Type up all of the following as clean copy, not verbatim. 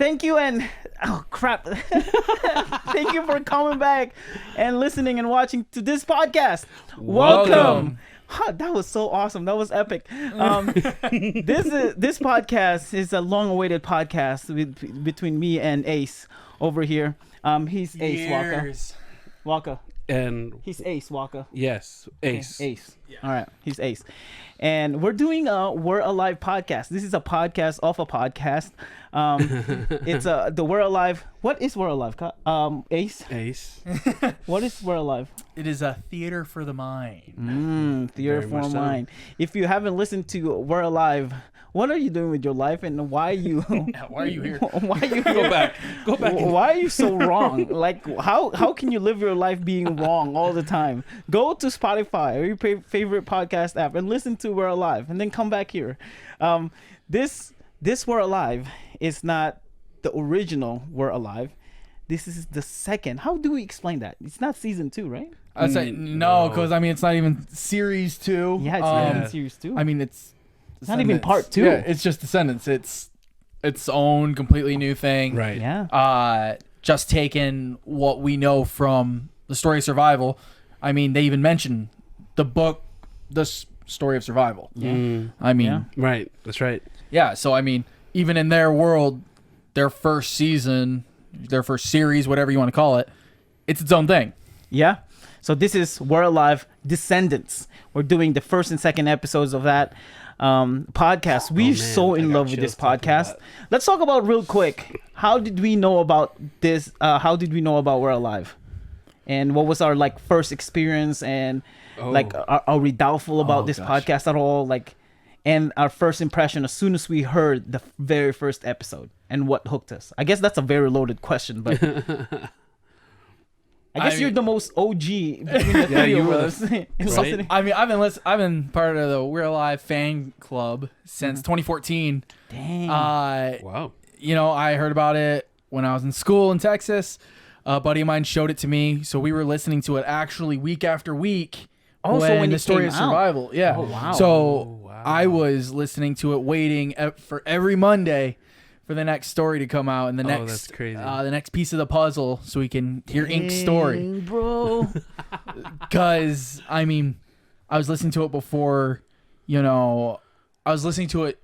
thank you and oh crap. Thank you for coming back and listening and watching to this podcast. Welcome. Huh, that was so awesome. That was epic. This podcast is a long-awaited podcast between me and Ace over here. He's Ace Wakka. And he's Ace Wakka. Yes, Ace. Okay, Ace. Yeah. All right, he's Ace. And we're doing a We're Alive podcast. This is a podcast off a podcast. It's the We're Alive. What is We're Alive? Ace. What is We're Alive? It is a theater for the mind. Theater for the mind. If you haven't listened to We're Alive, what are you doing with your life, and why are you? Why are you here? Why are you Go back. Why are you so wrong? Like, how can you live your life being wrong all the time? Go to Spotify or your favorite podcast app and listen to We're Alive, and then come back here. This We're Alive is not the original We're Alive. This is the second. How do we explain that? It's not season 2, right? I'd say no, because I mean it's not even series 2. Yeah, it's not even series 2. I mean it's not even part 2. Yeah, it's just Descendants. It's its own completely new thing. Right. Yeah. Just taking what we know from the story of survival. I mean, they even mention the book, the story of survival. Yeah. I mean, Right. That's right. yeah. So I mean, even in their world, their first season, their first series, whatever you want to call it, it's its own thing. Yeah. So this is We're Alive Descendants. We're doing the first and second episodes of that podcast. We're so in love with this podcast. Let's talk about real quick. How did we know about this? How did we know about We're Alive? And what was our first experience? And are we doubtful about this podcast at all? And our first impression as soon as we heard the very first episode and what hooked us. I guess that's a very loaded question, but I guess you're the most OG between the three of us. Right? I mean, I've been part of the We're Alive fan club since 2014. Dang. Wow. You know, I heard about it when I was in school in Texas. A buddy of mine showed it to me, so we were listening to it actually week after week. Oh, so when the it story came of survival, out. yeah. Oh, wow. So I was listening to it, waiting for every Monday for the next story to come out and the that's crazy. The next piece of the puzzle, so we can hear Ink's story. Bro. Because I mean, I was listening to it before. I was listening to it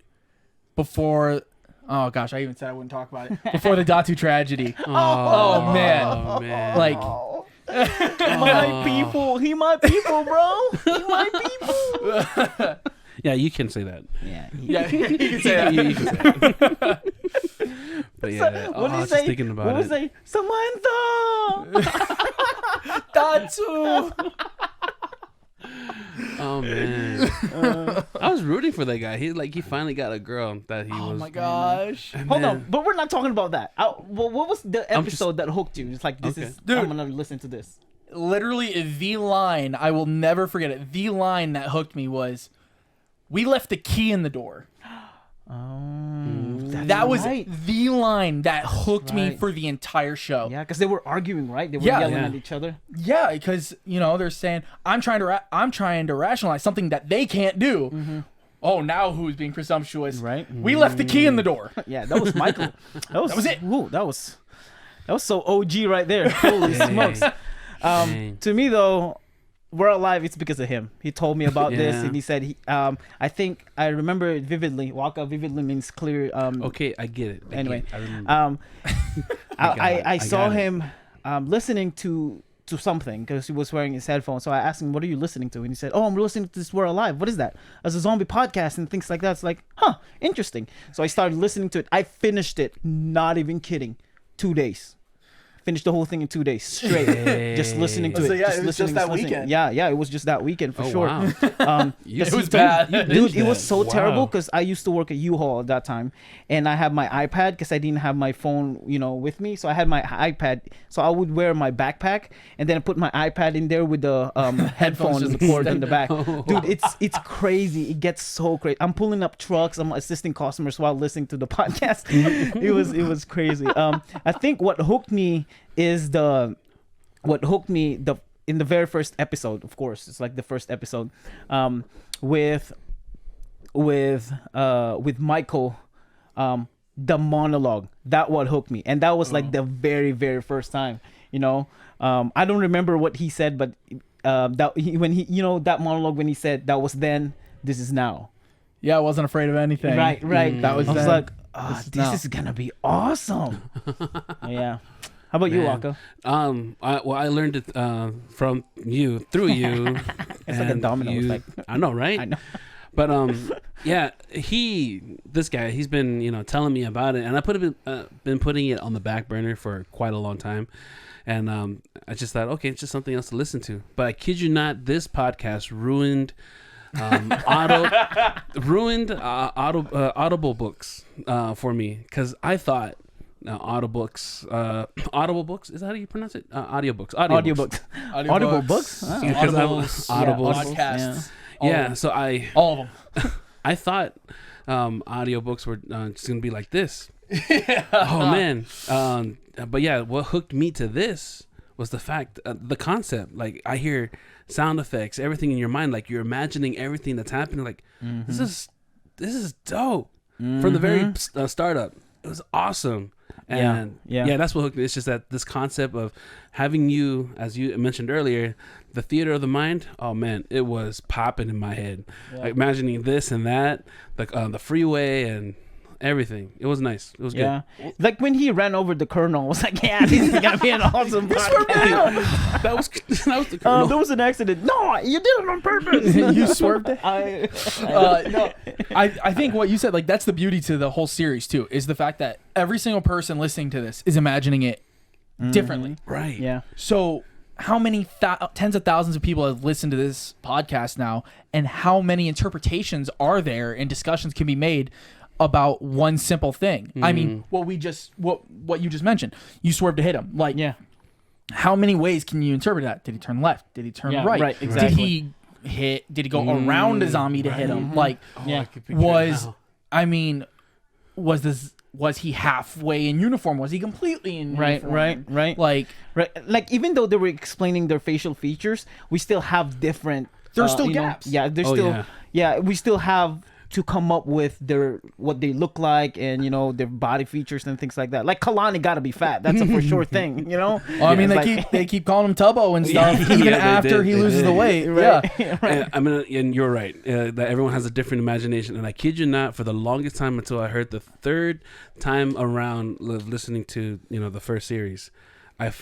before. Oh gosh, I even said I wouldn't talk about it before the Datu tragedy. Oh man. Like. My people. He my people, bro. He my people. Yeah, you can say that. Yeah. You can say that. You can say that. But yeah, What I was just thinking about what it. was say? Samantha. Datu. Oh man, I was rooting for that guy. He finally got a girl that he was. Oh my gosh. Hold on, but we're not talking about that. What was the episode that hooked you? It's like this is. Dude. I'm gonna listen to this. Literally, the line, I will never forget it. The line that hooked me was, "We left the key in the door." That was right. the line that hooked me for the entire show. Yeah, because they were arguing, right? They were yelling at each other. Yeah, because they're saying, "I'm trying to rationalize something that they can't do." Mm-hmm. Oh, now who's being presumptuous? Right. We left the key in the door. Yeah, that was Michael. That was it. Ooh, that was so OG right there. Holy smokes. To me though, We're Alive, it's because of him. He told me about this, and he said I think I remember it vividly. Wakka vividly means clear. Okay, I get it. Anyway, I remember. I saw him listening to something because he was wearing his headphones. So I asked him, "What are you listening to?" And he said, "Oh, I'm listening to this We're Alive. What is that? It's a zombie podcast and things like that." It's like, huh, interesting. So I started listening to it. I finished it, not even kidding, 2 days. Finished the whole thing in 2 days straight, just listening to it. So yeah, it was listening, just that listening. weekend. Yeah, it was just that weekend for sure. Wow. It was bad. Dude, it was so terrible because I used to work at U-Haul at that time, and I had my iPad because I didn't have my phone, with me. So I had my iPad. So I would wear my backpack and then put my iPad in there with the headphones and the cord in the back. Dude, it's crazy. It gets so crazy. I'm pulling up trucks. I'm assisting customers while listening to the podcast. It was crazy. I think what hooked me in the very first episode, of course, it's like the first episode, with Michael the monologue. That what hooked me, and that was like the very, very first time. You know, I don't remember what he said, but when he, you know, that monologue when he said that was then, this is now. Yeah, I wasn't afraid of anything. Right. That was I was then. like, this is gonna be awesome. Yeah. How about you, Wakka? I learned it from you, through you. It's like a domino effect. I know, right? I know. But yeah, this guy, he's been, you know, telling me about it, and I been putting it on the back burner for quite a long time, and I just thought, okay, it's just something else to listen to. But I kid you not, this podcast ruined Audible books for me, because I thought Audible books, is that how you pronounce it? Audiobooks. Audible books. Oh. Audibles. Podcasts. Yeah, so all of them. I thought audiobooks were just gonna be like this. Oh man. But yeah, what hooked me to this was the fact, the concept. Like, I hear sound effects, everything in your mind, like you're imagining everything that's happening. Like, this is dope. From the very startup, it was awesome. And yeah, that's what hooked me. It's just that this concept of having you, as you mentioned earlier, the theater of the mind. Oh man, it was popping in my head. Like, imagining this and that, like the freeway and everything. It was nice. It was good. Like when he ran over the colonel, I was like, yeah, this is gonna be an awesome podcast. that was the colonel. There was an accident. No, you did it on purpose. You swerved it. No. I think what you said, like, that's the beauty to the whole series too, is the fact that every single person listening to this is imagining it differently. Right. Yeah. So how many tens of thousands of people have listened to this podcast now, and how many interpretations are there and discussions can be made about one simple thing? I mean, what you just mentioned, you swerved to hit him. Like, how many ways can you interpret that? Did he turn left? Did he turn right? Right, exactly. Did he go around a zombie to hit him? Like, was he halfway in uniform? Was he completely in uniform? Right. Like, even though they were explaining their facial features, we still have different. There's still gaps. There's still. We still have to come up with what they look like, and their body features and things like that. Like, Kalani gotta be fat. That's a for sure thing. Well, I mean, they keep calling him Tubbo and stuff even after he loses the weight. Right. Yeah. I mean, and you're right. That everyone has a different imagination, and I kid you not, for the longest time until I heard the third time around listening to the first series, I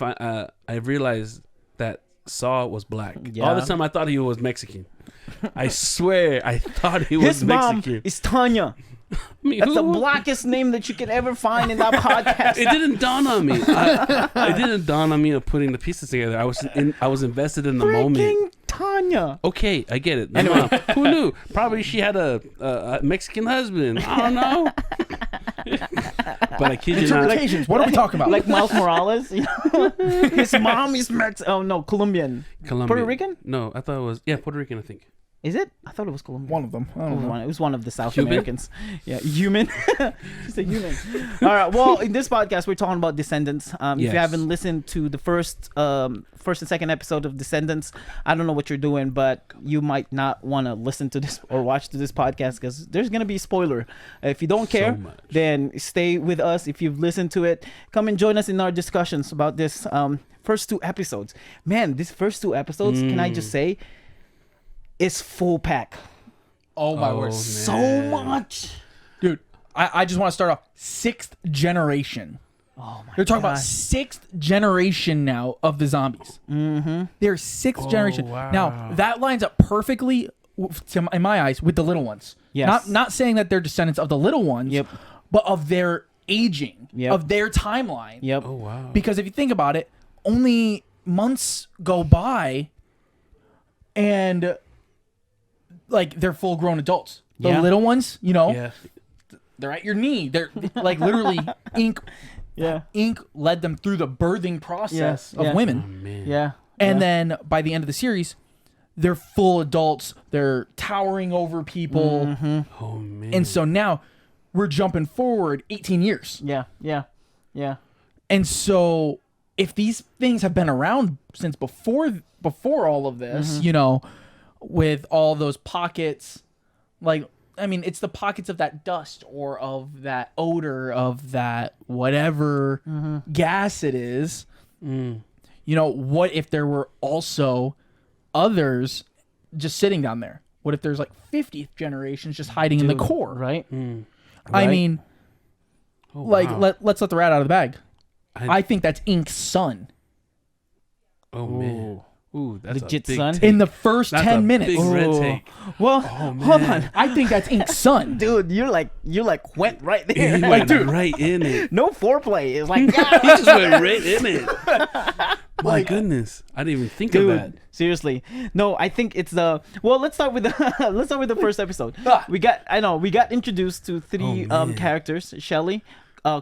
realized that Saul was black. All the time I thought he was Mexican. I swear, I thought he was Mexican. His mom is Tanya. That's the blackest name that you can ever find in that podcast. It didn't dawn on me. It didn't dawn on me of putting the pieces together. I was invested in the moment. Tanya. Okay, I get it. Anyway, who knew? Probably she had a Mexican husband. I don't know. But I kid you not. What are we talking about? Like Miles Morales? His mom is Colombian. Puerto Rican? No, I thought it was Puerto Rican, I think. Is it? I thought it was Colombian. One of them. It was one of the South Cuban? Americans. Yeah, human. She's a human. All right. Well, in this podcast, we're talking about Descendants. If you haven't listened to the first and second episode of Descendants, I don't know what you're doing, but you might not want to listen to this or watch to this podcast because there's gonna be a spoiler. If you don't care, then stay with us. If you've listened to it, come and join us in our discussions about this first two episodes. Man, these first two episodes, can I just say? It's full pack. Oh my word. So much. Dude, I just want to start off 6th generation. Oh my They're talking about 6th generation now of the zombies. They're 6th generation. Wow. Now, that lines up perfectly, in my eyes, with the little ones. Yes. Not saying that they're descendants of the little ones, but of their aging, of their timeline. Yep. Oh, wow. Because if you think about it, only months go by and like they're full grown adults. The little ones, they're at your knee. They're like literally ink led them through the birthing process of women. Oh, man. Yeah. And then by the end of the series, they're full adults. They're towering over people. Oh, man. And so now we're jumping forward 18 years. Yeah. And so if these things have been around since before all of this, with all those pockets, like it's the pockets of that dust or of that odor of that whatever gas it is. You know, what if there were also others just sitting down there? What if there's like 50th generations just hiding in the core? Right. I mean, wow. let's let the rat out of the bag. I think that's Ink's son. Oh man. Ooh, that's Legit a big son? take. In the first That's 10 a minutes. big red take. Well, hold on, I think that's Ink's son. dude. You went right there. He Like, went dude, right in it. no foreplay. It's like, He just went right in it. My goodness, I didn't even think of that. dude, seriously. No, I think it's the. Well, let's start with the. Let's start with the first episode. We got introduced to three Oh, man. characters: Shelly,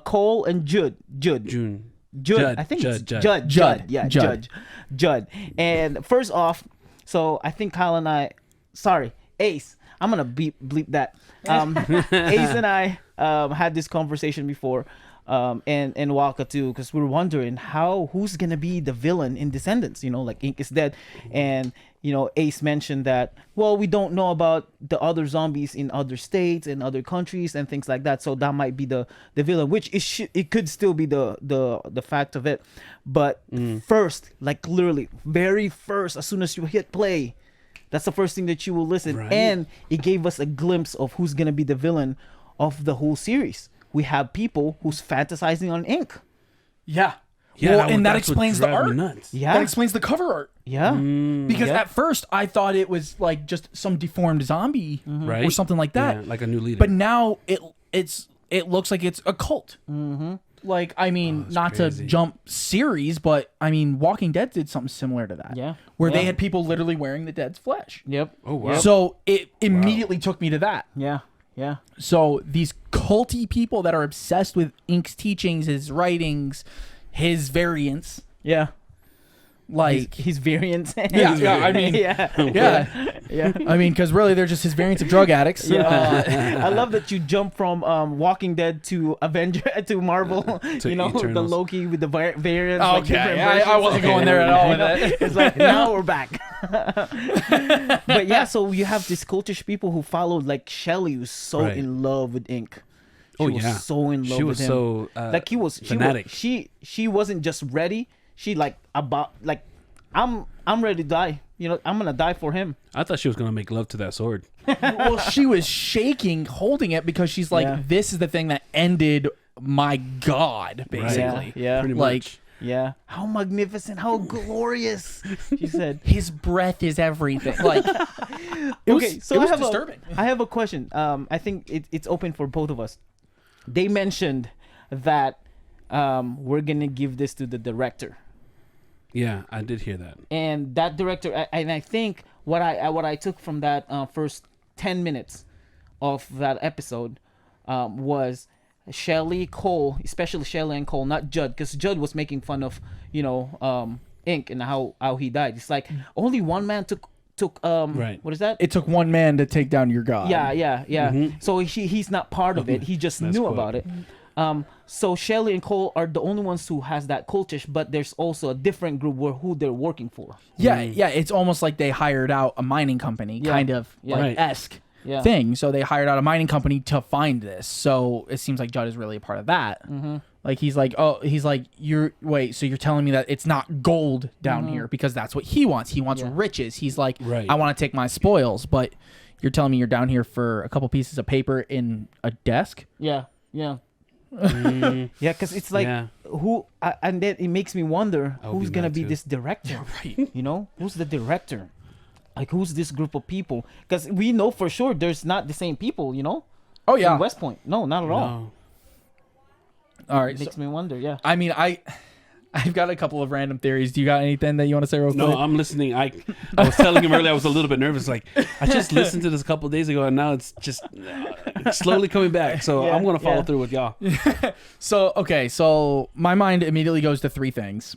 Cole, and Judd. June. Judd. I think Judd, it's Judd. Judd. Judd. Yeah, Judd. Judd. And first off, so I think Kyle and I, sorry, Ace. I'm gonna bleep that. Ace and I had this conversation before, and Wakka too, because we were wondering who's gonna be the villain in Descendants. You know, like Ink is dead, and you know Ace mentioned that. Well, we don't know about the other zombies in other states and other countries and things like that. So that might be the villain, which it could still be the fact of it. But first, like literally, very first, as soon as you hit play, that's the first thing that you will listen. Right. And it gave us a glimpse of who's gonna be the villain of the whole series. We have people who's fantasizing on Ink. Yeah. Yeah, well, and that that's what explains the drives art. me nuts. Yeah. That explains the cover art. Yeah. Because Yeah. at first I thought it was like just some deformed zombie Right? or something like that. Yeah, like a new leader. But now it looks like it's a cult. Like, I mean, not crazy. to jump series, but I mean, Walking Dead did something similar to that. Yeah. Where Yeah. they had people literally wearing the dead's flesh. Yep. Oh, wow. So it immediately took me to that. Yeah. Yeah. So these culty people that are obsessed with Ink's teachings, his writings, his variants, Yeah. like His variants. yeah, I mean, yeah. yeah. I mean, because really they're just his variants of drug addicts. I love that you jump from Walking Dead to Avenger to Marvel. To you know, the Eternals. Loki with the variants. Okay, like different I versions. wasn't going there at all with it. It's like now we're back. But yeah, so you have these cultish people who followed like Shelly, who's so Right. in love with Ink. She Oh, was yeah. so in love She with was him. so Like he was fanatic. She wasn't just ready. She like I'm ready to die. You know, I'm gonna die for him. I thought she was gonna make love to that sword. Well, she was shaking, holding it because she's like, Yeah. "This is the thing that ended my god," basically. Yeah. Pretty Like, much. Yeah. How magnificent, how glorious. She said. his breath is everything. Like, it was, Okay, so it was I have disturbing. I have a question. I think it's open for both of us. They mentioned that we're gonna give this to the director, Yeah, I did hear that. and that director, and I think what I took from that first 10 minutes of that episode was Shelly, Cole, especially Shelly and Cole, not Judd, because Judd was making fun of Ink and how he died. It's like only one man took Right. what is that? It took one man to take down your god. Yeah. So he's not part of it. He just That's knew cool. about it. So Shelly and Cole are the only ones who has that cultish, but there's also a different group who they're working for. Yeah. It's almost like they hired out a mining company, Yeah. kind of Yeah. like Right. esque Yeah. thing. So they hired out a mining company to find this. So it seems like Judd is really a part of that. Mm-hmm. Like so you're telling me that it's not gold down here because that's what he wants. He wants riches. He's like, Right. I want to take my spoils, but you're telling me you're down here for a couple pieces of paper in a desk? Yeah. Yeah, because it's like Yeah. and then it makes me wonder I would who's be gonna mad be too. this director. Right. You know, who's the director? Like, who's this group of people? Because we know for sure there's not the same people. You know, Oh yeah. in West Point. No, not at all. No. All right. It makes me wonder. Yeah. I mean, I've got a couple of random theories. Do you got anything that you want to say real No, quick? I'm listening. I was telling him earlier I was a little bit nervous. Like, I just listened to this a couple of days ago, and now it's just slowly coming back. So Yeah, I'm going to follow yeah. through with y'all. So my mind immediately goes to three things.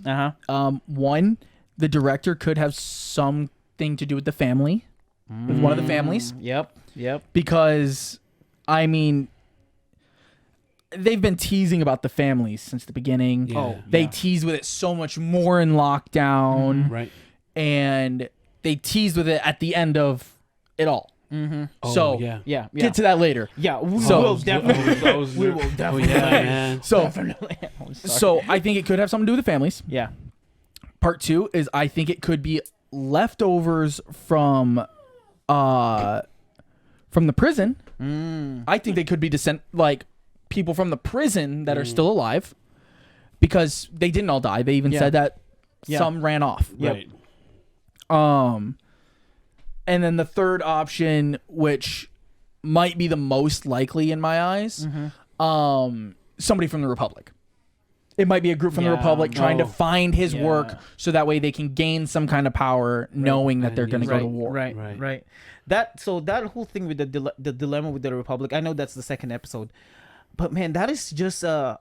One, the director could have something to do with the family, with one of the families, Yep. because, I mean, they've been teasing about the families since the beginning. Yeah. They tease with it so much more in Lockdown, Right. and they teased with it at the end of it all. Oh, So Yeah. get to that later. Yeah. We So- will definitely. We will definitely. yeah, man. So Definitely. I'm sorry. so I think it could have something to do with the families. Yeah. Part 2 is I think it could be leftovers from the prison. I think they could be people from the prison that are still alive, because they didn't all die. They even said that some ran off. Right. And then the third option, which might be the most likely in my eyes, somebody from the Republic. It might be a group from the Republic trying to find his work, so that way they can gain some kind of power, knowing that they're going to go to war. Right. That whole thing with the dilemma with the Republic. I know that's the second episode, but man, that is just a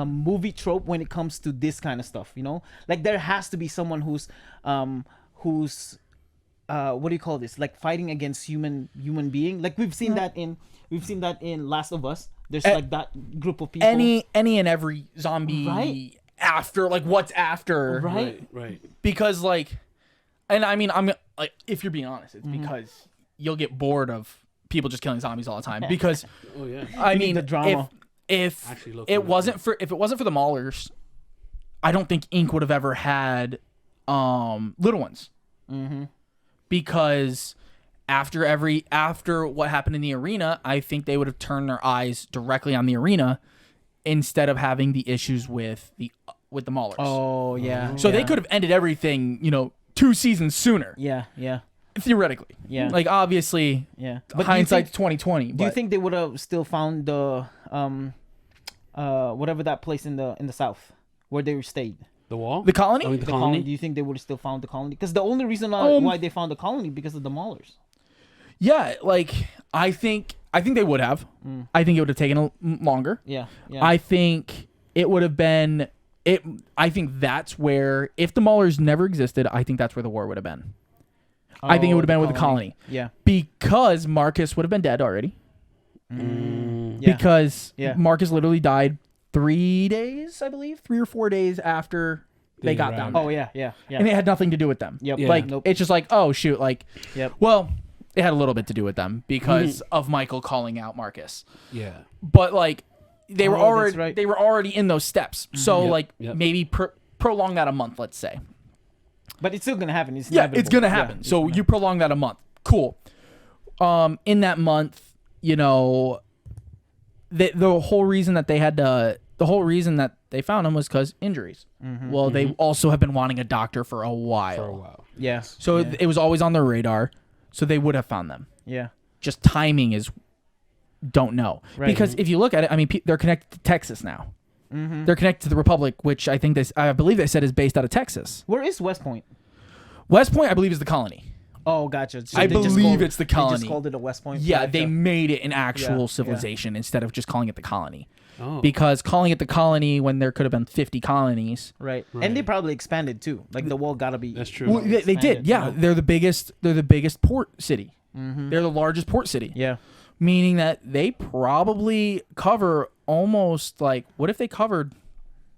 movie trope when it comes to this kind of stuff. You know, like there has to be someone who's what do you call this? Like fighting against human being. Like we've seen that in Last of Us. There's like that group of people. Any and every zombie after, like what's after, Right. because like, and I mean, I'm like, if you're being honest, it's because you'll get bored of people just killing zombies all the time. Because Oh yeah. I mean, the drama. if Actually, look, it wasn't for the Maulers, I don't think Inc. would have ever had little ones. Because after what happened in the arena, I think they would have turned their eyes directly on the arena instead of having the issues with the Maulers. Oh yeah. So they could have ended everything, 2 seasons sooner. Yeah. Theoretically. Yeah. Like obviously, But hindsight's 2020. do you think they would have still found the whatever that place in the south where they stayed? The wall? the colony? I mean, the The colony? colony. Do you think they would have still found the colony? Because the only reason why they found the colony because of the Maulers. Yeah, like I think they would have. I think it would have taken longer. Yeah. I think it would have been it. I think that's where, if the Maulers never existed, I think that's where the war would have been. I think it would have been with the colony. Yeah. Because Marcus would have been dead already. Yeah. Because Yeah. Marcus literally died 3 days, I believe, 3 or 4 days after they got Right. down there. Oh yeah. And it had nothing to do with them. Yep. Yeah. Like Nope. it's just like, oh shoot, like Yep. well, it had a little bit to do with them because of Michael calling out Marcus. Yeah. But like they were Oh, that's already right. they were already in those steps. So Yep, like yep. maybe prolong that a month, let's say. But it's still gonna happen. It's Yeah, inevitable. it's gonna happen. Yeah, So you prolong that a month. Cool. In that month, the whole reason that they found him was because injuries. Well, they also have been wanting a doctor for a while. For a while. Yeah. So it was always on their radar. So they would have found them. Yeah. Just timing is don't know. Right. Because if you look at it, I mean, they're connected to Texas now. They're connected to the Republic, which I believe they said is based out of Texas. Where is West Point? West Point, I believe, is the colony. Oh, gotcha. So I they just believe called it's the They just colony. called it a West Point. Yeah, Gotcha. they made it an actual Yeah. civilization instead of just calling it the colony. Oh. Because calling it the colony when there could have been 50 colonies. Right. Right. And they probably expanded too. Like the wall gotta be. That's true. Well, they did. Expanded, Yeah, you know? they're the biggest port city. They're the largest port city. Yeah. Meaning that they probably cover almost like, what if they covered,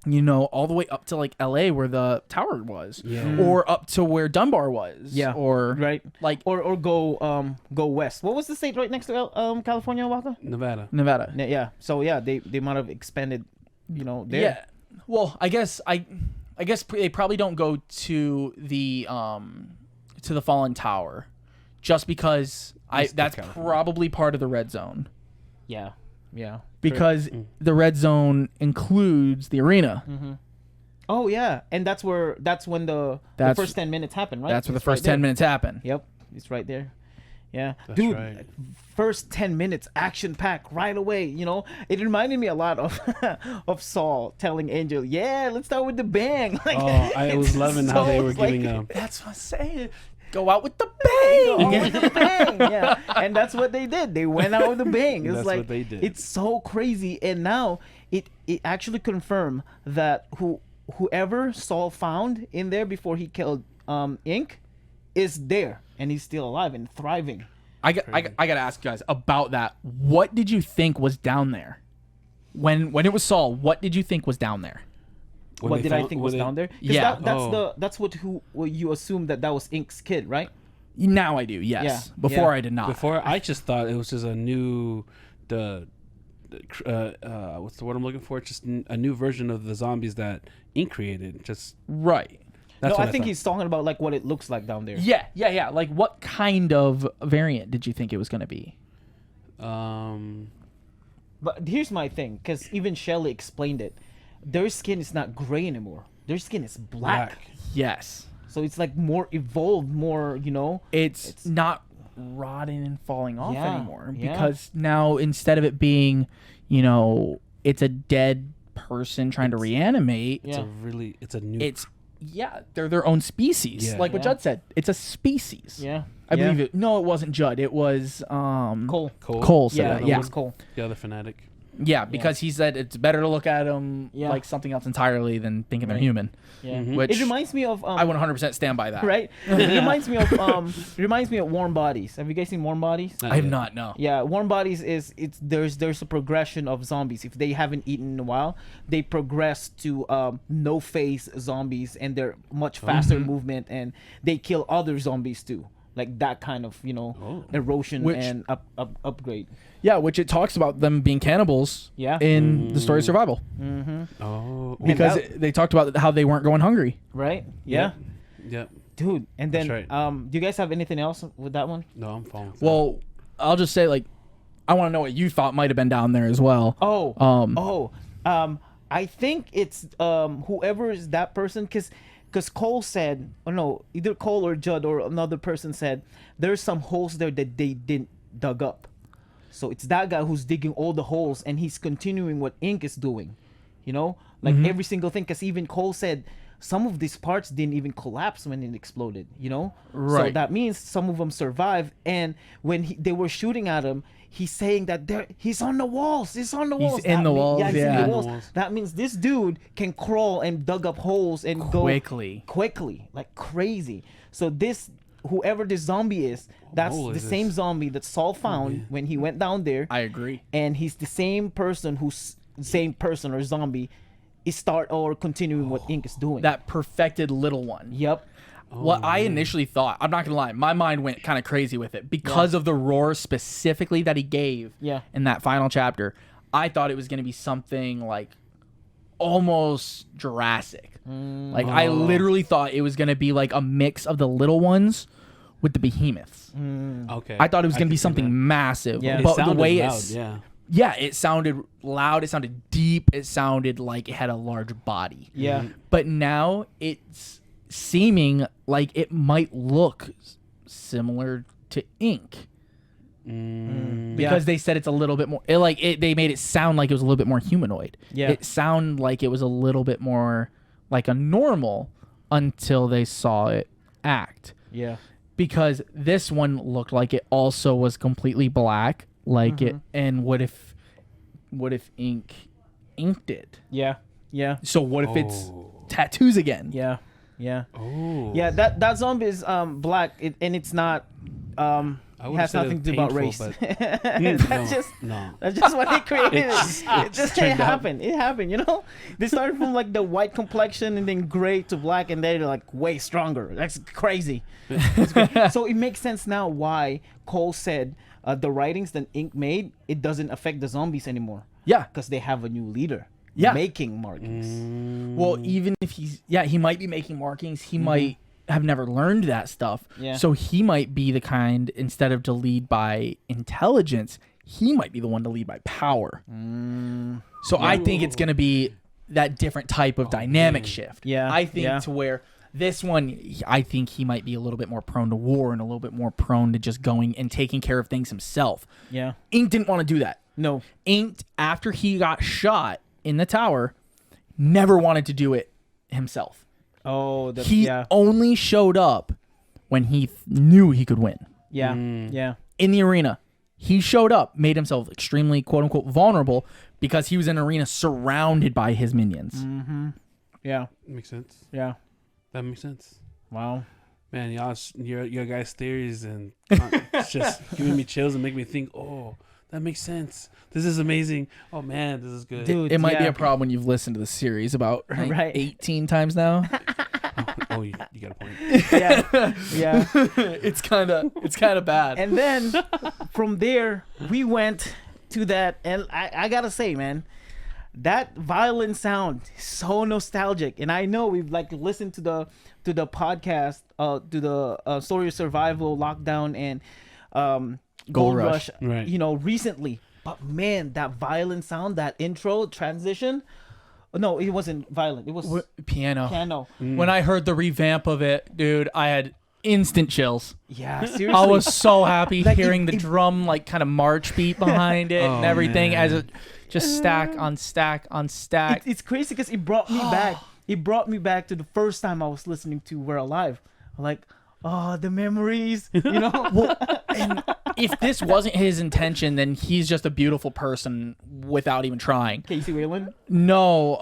all the way up to like LA where the tower was, Yeah. or up to where Dunbar was, Yeah. or Right. like Or go west. What was the state right next to California, Wakka? Nevada. Nevada. Yeah. So yeah, they might have expanded. There. Yeah. Well, I guess they probably don't go to the Fallen Tower, just because that's California. probably part of the red zone, Yeah. Yeah. because the red zone includes the arena. Oh yeah, and that's when the That's- first 10 minutes happen, right? That's where the It's right first 10 there. minutes happen. Yep, it's right there. Yeah, That's dude. right. First 10 minutes, action pack right away. It reminded me a lot of of Saul telling Angel, "Yeah, let's start with the bang." Like, Oh, I was it's loving how they so, were like, giving That's what I'm saying. Go out with the Go bang. out with the bang, yeah, and that's what they did. They went out with the bang. It's That's like what they did. It's so crazy, and now it actually confirmed that whoever Saul found in there before he killed Ink is there, and he's still alive and thriving. I gotta ask you guys about that. What did you think was down there? When it was Saul, what did you think was down there? When What they did I found- think when was they- down there? 'Cause Yeah. that's what you assume that was Ink's kid, right? Now I do, yes. Yeah. Before Yeah. I did not. Before, I just thought it was just a new, what's the word I'm looking for? It's just a new version of the zombies that Ink created. Just Right. that's No, what I think thought. he's talking about like what it looks like down there. Yeah. Like, what kind of variant did you think it was going to be? But here's my thing, because even Shelley explained it. Their skin is not gray anymore. Their skin is black. Yes. So it's like more evolved, more, It's not rotting and falling off Yeah, anymore yeah. because now instead of it being, it's a dead person trying to reanimate, Yeah. It's a new. they're their own species. Yeah. Like what Yeah. Judd said, it's a species. Yeah. I believe it. No, it wasn't Judd. It was Cole. Cole said Yeah, that. it Yeah. was Cole. the other fanatic. Yeah, because he said it's better to look at them Yeah. like something else entirely than thinking they're Right. human. Yeah. Which It reminds me of I 100% stand by that. right? It reminds me of Warm Bodies. Have you guys seen Warm Bodies? I have not. No. Yeah, Warm Bodies there's a progression of zombies. If they haven't eaten in a while, they progress to no face zombies, and they're much faster movement, and they kill other zombies too. Like that kind of erosion Which- and upgrade. Yeah, which it talks about them being cannibals. Yeah. In the story of survival, Oh. because that- they talked about how they weren't going hungry. Right? Yeah. Yep. Dude, and then That's right. do you guys have anything else with that one? No, I'm following. Well, I'll just say I want to know what you thought might have been down there as well. I think it's whoever is that person, because Cole said, or no, either Cole or Judd or another person said there's some holes there that they didn't dug up. So it's that guy who's digging all the holes, and he's continuing what Ink is doing, like every single thing. Because even Cole said some of these parts didn't even collapse when it exploded, So Right. that means some of them survived. And when they were shooting at him, he's saying that he's on the walls. He's on the walls. in the walls, Yeah, he's yeah. in In the the walls. walls. That means this dude can crawl and dug up holes and go quickly, like crazy. So whoever this zombie is, that's hole the is same this? zombie that Saul found when he went down there. I agree. And he's the same person or zombie is continuing what Ink is doing. That perfected little one. Yep. What I initially thought, I'm not gonna lie, my mind went kind of crazy with it because of the roar specifically that he gave Yeah. in that final chapter. I thought it was gonna be something like almost Jurassic. Like I literally thought it was gonna be like a mix of the little ones with the behemoths. Okay. I thought it was gonna be could see something that. massive. Yeah. It But the sounded way loud, it's yeah. it sounded loud, it sounded deep, it sounded like it had a large body. Yeah. But now it's seeming like it might look similar to Ink. Because they said it's a little bit more they made it sound like it was a little bit more humanoid. Yeah. It sounded like it was a little bit more like a normal until they saw it act. Yeah. Because this one looked like it also was completely black, like it. And what if Ink inked it? Yeah. Yeah. So what if it's tattoos again? Yeah. Yeah. Oh. Yeah, that zombie is black, and it's not. It would've has said nothing to do painful, about race. but- That's just No. that's just what they created. It turned out. happened. It happened. They started from like the white complexion and then gray to black, and they're like way stronger. That's crazy. So it makes sense now why Cole said the writings that Ink made, it doesn't affect the zombies anymore Yeah. because they have a new leader. Yeah. Making markings. Well, even if he might be making markings. He might have never learned that stuff. Yeah. So he might be the kind, instead of to lead by intelligence, he might be the one to lead by power. So I think it's going to be that different type of dynamic shift. Yeah, I think yeah. to where this one, I think he might be a little bit more prone to war and a little bit more prone to just going and taking care of things himself. Yeah. Ink didn't want to do that. No. Ink, after he got shot in the tower, never wanted to do it himself. Oh, He only showed up when he knew he could win. Yeah. Yeah. In the arena, he showed up, made himself extremely quote unquote vulnerable because he was in an arena surrounded by his minions. Yeah. Makes sense. Yeah. That makes sense. Wow. Man, your guys' theories and it's just giving me chills and making me think, oh, that makes sense. This is amazing. Oh man, this is good. Dude, It might be yeah. a problem when you've listened to the series about Right. 18 times now. Oh, you got a point. Yeah, yeah. It's kind of bad. And then from there we went to that, and I gotta say, man, that violin sound is so nostalgic. And I know we've like listened to the podcast, to the Story of Survival, Lockdown, and Gold Rush, Right. you know, recently. But man, that violin sound, that intro transition. No, it wasn't violent. It was Piano. piano. When I heard the revamp of it, dude, I had instant chills. Yeah, seriously. I was so happy Like, hearing the drum like kind of march beat behind it and everything man. as it just stack on stack on stack. It's crazy because it brought me back. It brought me back to the first time I was listening to We're Alive. Like, oh, the memories, you know? Well, and if this wasn't his intention, then he's just a beautiful person without even trying. Casey Wayland? No,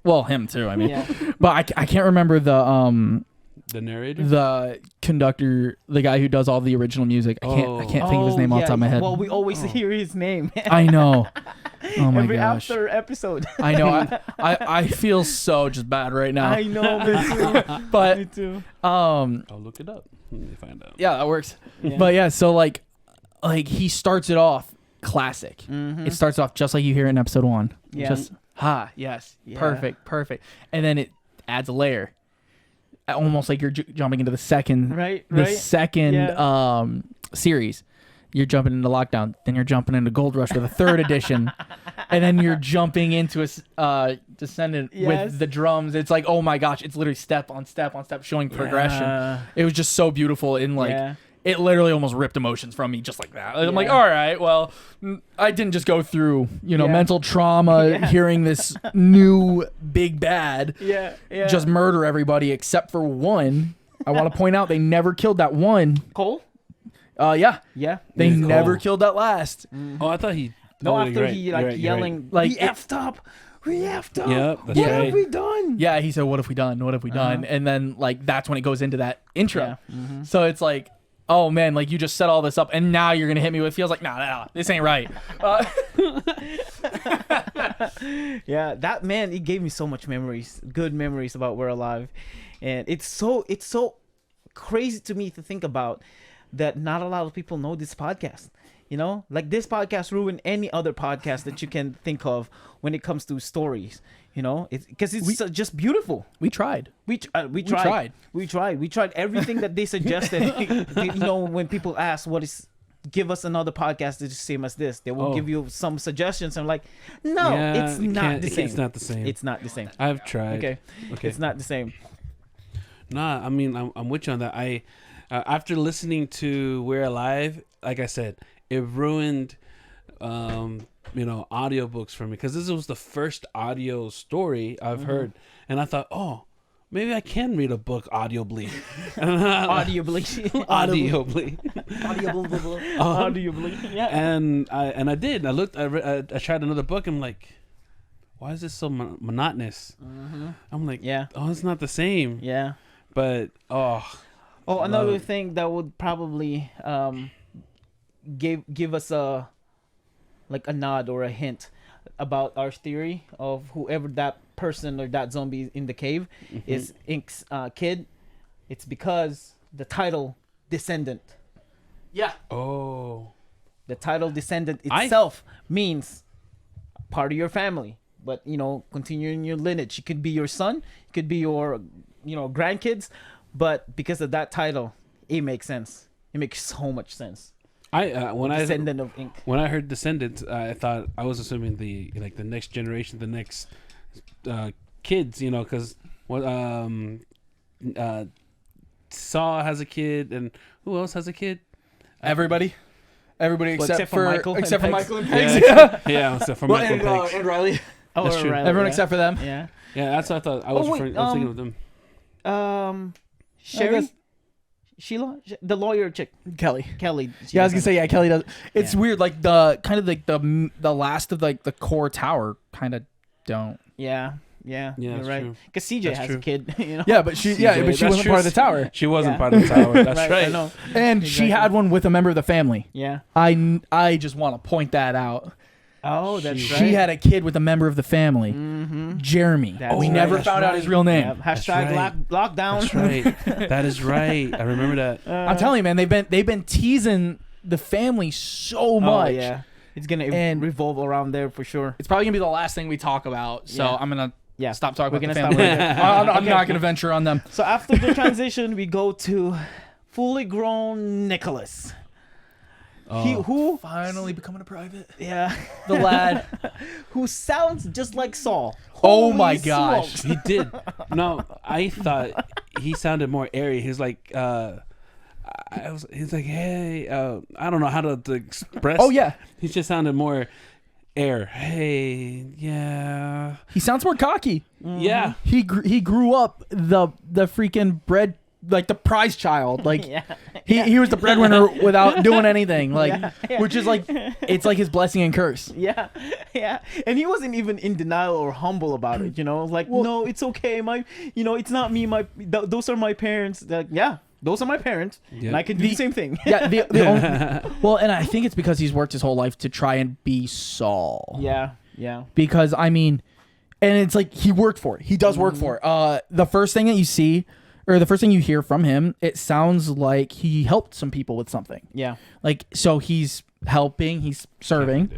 well, him too. I mean, Yeah. but I can't remember The narrator? the conductor, the guy who does all the original music. I can't think of his name off the top of my head. Well, we always hear his name. I know. Oh my Every gosh. after episode. I know. I feel so just bad right now. I know, me too. But Me too. I'll look it up. Let me find out. yeah, that works. Yeah. But yeah, so like he starts it off classic. Mhm. It starts off just like you hear in episode 1. Yeah. Just yes, Yeah. perfect, and then it adds a layer, almost like you're jumping into the second, Right, the right. second Yeah. series. You're jumping into Lockdown, then you're jumping into Gold Rush with a third edition, and then you're jumping into a Descendant Yes. with the drums. It's like, oh my gosh, it's literally step on step on step showing progression. Yeah. It was just so beautiful, and like Yeah. it literally almost ripped emotions from me just like that. I'm like, Yeah. all right, well, I didn't just go through, Yeah. mental trauma Yeah. hearing this new big bad Yeah, yeah. just murder everybody except for one. I want to point out they never killed that one. Cole? Yeah, Yeah. they Yeah. never Oh. killed that last. Oh, I thought he... No, oh, after you're right, he you're like right, you're right. yelling, Like, we effed up. We effed up. Yep, that's what right. have we done? Yeah, he said, "What have we done? What have we done?" And then like that's when it goes into that intro. Yeah. Mhm. So it's like, oh man, like you just set all this up, and now you're gonna hit me with feels like, nah, this ain't right. Yeah, that man, it gave me so much memories, good memories about We're Alive. And it's so crazy to me to think about that not a lot of people know this podcast. You know, like this podcast ruined any other podcast that you can think of when it comes to stories. You know, it's because it's just beautiful. We tried. We tried everything that they suggested. You know, when people ask what is, give us another podcast that's the same as this, they will Oh. give you some suggestions. I'm like, no, Yeah, it's it not can't- the same. It's not the same. It's not the same. I've tried. Okay, Okay. it's not the same. Nah, I mean, I'm with you on that. I after listening to We're Alive, like I said, it ruined, audiobooks for me because this was the first audio story I've heard, and I thought, oh, maybe I can read a book audibly. Audibly. Audibly. Yeah. And I did. I tried another book. I'm like, why is this so monotonous? I'm like, Yeah. oh, it's not the same. Yeah. But Oh, another Love it. thing that would probably give us a nod or a hint about our theory of whoever that person or that zombie in the cave is Ink's kid. It's because the title Descendant. Yeah. oh, The title Descendant itself means part of your family, but continuing your lineage. It could be your son, it could be your grandkids, but because of that title, it makes sense. It makes so much sense. Descendant of Ink. When I heard Descendants, I thought I was assuming the next generation, the next kids, because Saw has a kid, and who else has a kid? Everybody except for Michael and Pegs. Michael and Pegs. Yeah, except for Well, Michael and, Pegs. and Riley. Oh, That's true. Riley, Everyone yeah. except for them. Yeah. Yeah, that's what I thought. I was thinking of them. Sherry, guess- Sheila, the lawyer chick, Kelly. Kelly. Yeah, I was gonna say Kelly does. It's Yeah. weird, like the kind of like the last of like the core tower kind of don't. Yeah, Yeah, you're that's right. true. Because CJ That's has true. a kid, Yeah, but she CJ, but she that's wasn't true. part of the tower, She wasn't Yeah. part of the tower. That's right. I know. and she Exactly. had one with a member of the family. Yeah, I just want to point that out. Oh, that's right. She had a kid with a member of the family, Jeremy. We never found out his real name. Yep. Hashtag lockdown. That's right. That is right. I remember that. I'm telling you, man, they've been teasing the family so much. Oh, yeah. It's gonna revolve around there for sure. It's probably gonna be the last thing we talk about. So I'm gonna stop talking about the Stop family. right there. I'm not gonna venture on them. So after the transition, we go to fully grown Nicholas. Who Finally becoming a private. Yeah, The lad. who sounds just like Saul. Oh Holy my gosh. smokes. He did. No, I thought he sounded more airy. He's like, he's like, hey, I don't know how to express. Oh yeah. He just sounded more air. Hey, yeah. He sounds more cocky. Yeah. He grew up the freaking bread, like the prize child. Like Yeah. he was the breadwinner without doing anything. Like which is like, it's like his blessing and curse. Yeah, yeah, and he wasn't even in denial or humble about it. Like, no, it's okay. It's not me. Those are my parents. Like, yeah, those are my parents, and I can do the same thing. Yeah, well, and I think it's because he's worked his whole life to try and be Saul. Yeah, yeah. Because and it's like he worked for it. He does work for it. The first thing that you see, or the first thing you hear from him, it sounds like he helped some people with something. Yeah. Like, so he's helping, he's serving,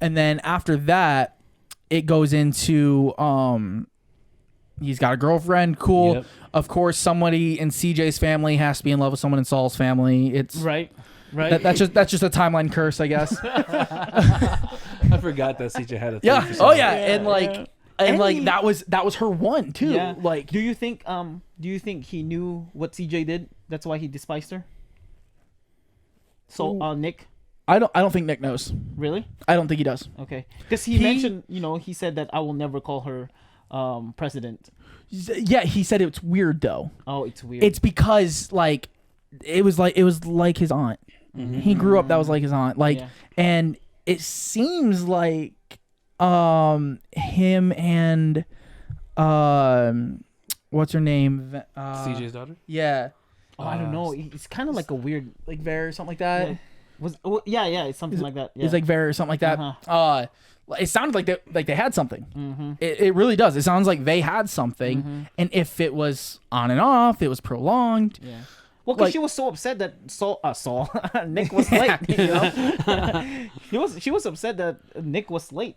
and then after that, it goes into he's got a girlfriend. Cool. Yep. Of course, somebody in CJ's family has to be in love with someone in Saul's family. It's Right. that's just a timeline curse, I guess. I forgot that CJ had a thing Yeah. for Oh something. yeah. Yeah, And like, yeah. and And like he- that was her one too. Yeah. Like, Do you think he knew what CJ did? That's why he despised her. So, Nick, I don't think Nick knows. really? I don't think he does. Okay, because he mentioned, he said that I will never call her president. Yeah, he said it's weird though. Oh, it's weird. It's because like it was like his aunt. He grew up that was like his aunt. Like, Yeah. and it seems like him and what's her name? CJ's daughter? Yeah. Oh, I don't know. It's kind of like a weird. Like Vera or something like that. Yeah. It's something like that. Yeah. It's like Vera or something like that. Uh-huh. It sounded like they had something. It really does. It sounds like they had something, and if it was on and off, it was prolonged. Yeah. Well, because like- she was so upset that Saul Nick was late. She was upset that Nick was late.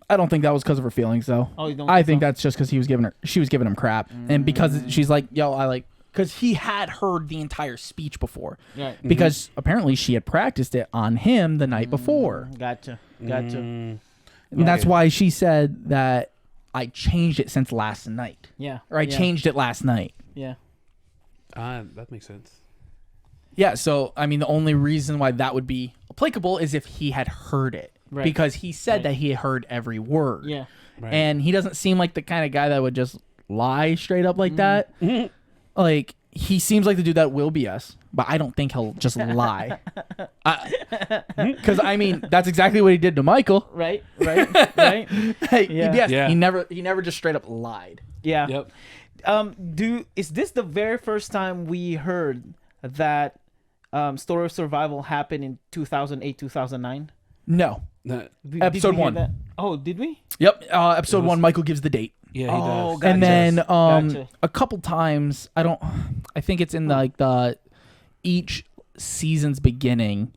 I don't think that was because of her feelings, though. Oh, you don't? I think that's just because she was giving him crap, and because she's like, yo, because he had heard the entire speech before, Right. because apparently she had practiced it on him the night before, Gotcha. and that's why she said that I changed it since last night, Yeah. or I changed it last night. Yeah. That makes sense. Yeah, so the only reason why that would be applicable is if he had heard it, Right. because he said that he heard every word. Yeah. Right. And he doesn't seem like the kind of guy that would just lie straight up like that. Like, he seems like the dude that will BS, but I don't think he'll just lie. Because that's exactly what he did to Michael. Right. Right. Yeah. He never just straight up lied. Yeah. Yep. Is this the very first time we heard that Story of Survival happened in 2008, 2009? No. That- Did we Episode hear 1. that? Oh, did we? Yep. Episode 1, Michael gives the date. yeah, he Oh, does. gotcha. And then Gotcha. a couple times, I think it's in the each season's beginning,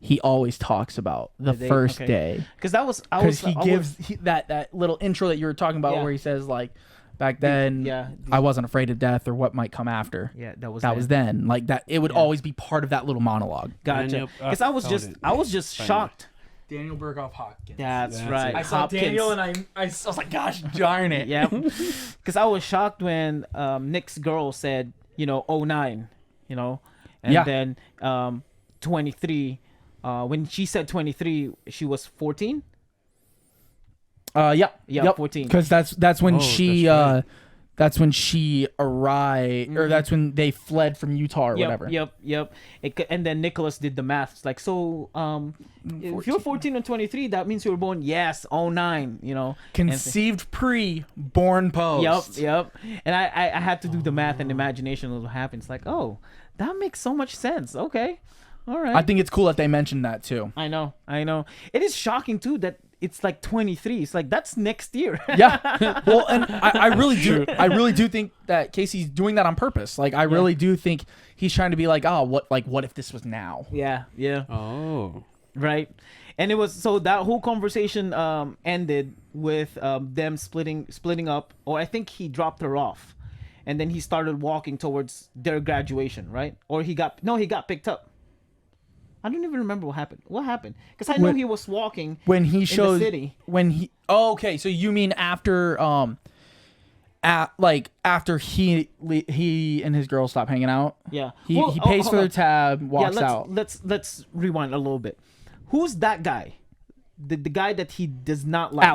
he always talks about the The day? first Okay. day. Because Because he gives that little intro that you were talking about, Yeah. where he says like, back then, I wasn't afraid of death or what might come after. Yeah, that was then. Like that, it would always be part of that little monologue. Gotcha. Daniel- Because I was just Finally. shocked. Daniel Berghoff Hopkins. That's That's right. it. I saw Hopkins. Daniel and I was like, gosh darn it. Yeah. Because I was shocked when Nick's girl said, 09, and Yeah. then 23. When she said 23, she was 14. Yeah. Yeah, Yep. 14. Because that's when Oh, she that's right. that's when she arrived, or that's when they fled from Utah or whatever. Yep. And then Nicholas did the math. It's like, so if you're 14 and 23, that means you were born, 09, Conceived pre, born post. Yep. And I had to do the math and imagination of what happens. Like, oh, that makes so much sense. Okay. All right. I think it's cool that they mentioned that too. I know. It is shocking too that it's like 23. It's like that's next year. Yeah. Well, and I really do think that Casey's doing that on purpose. Like, I really do think he's trying to be like, oh, what if this was now? Yeah. Oh. Right. And it was so that whole conversation ended with them splitting up, or I think he dropped her off, and then he started walking towards their graduation, right? Or he got picked up. I don't even remember what happened. What happened? Because I know he was walking when he shows in the city. When he okay, so you mean after after he and his girl stop hanging out? Yeah. He pays for their tab, walks out. Let's rewind a little bit. Who's that guy? The guy that he does not like.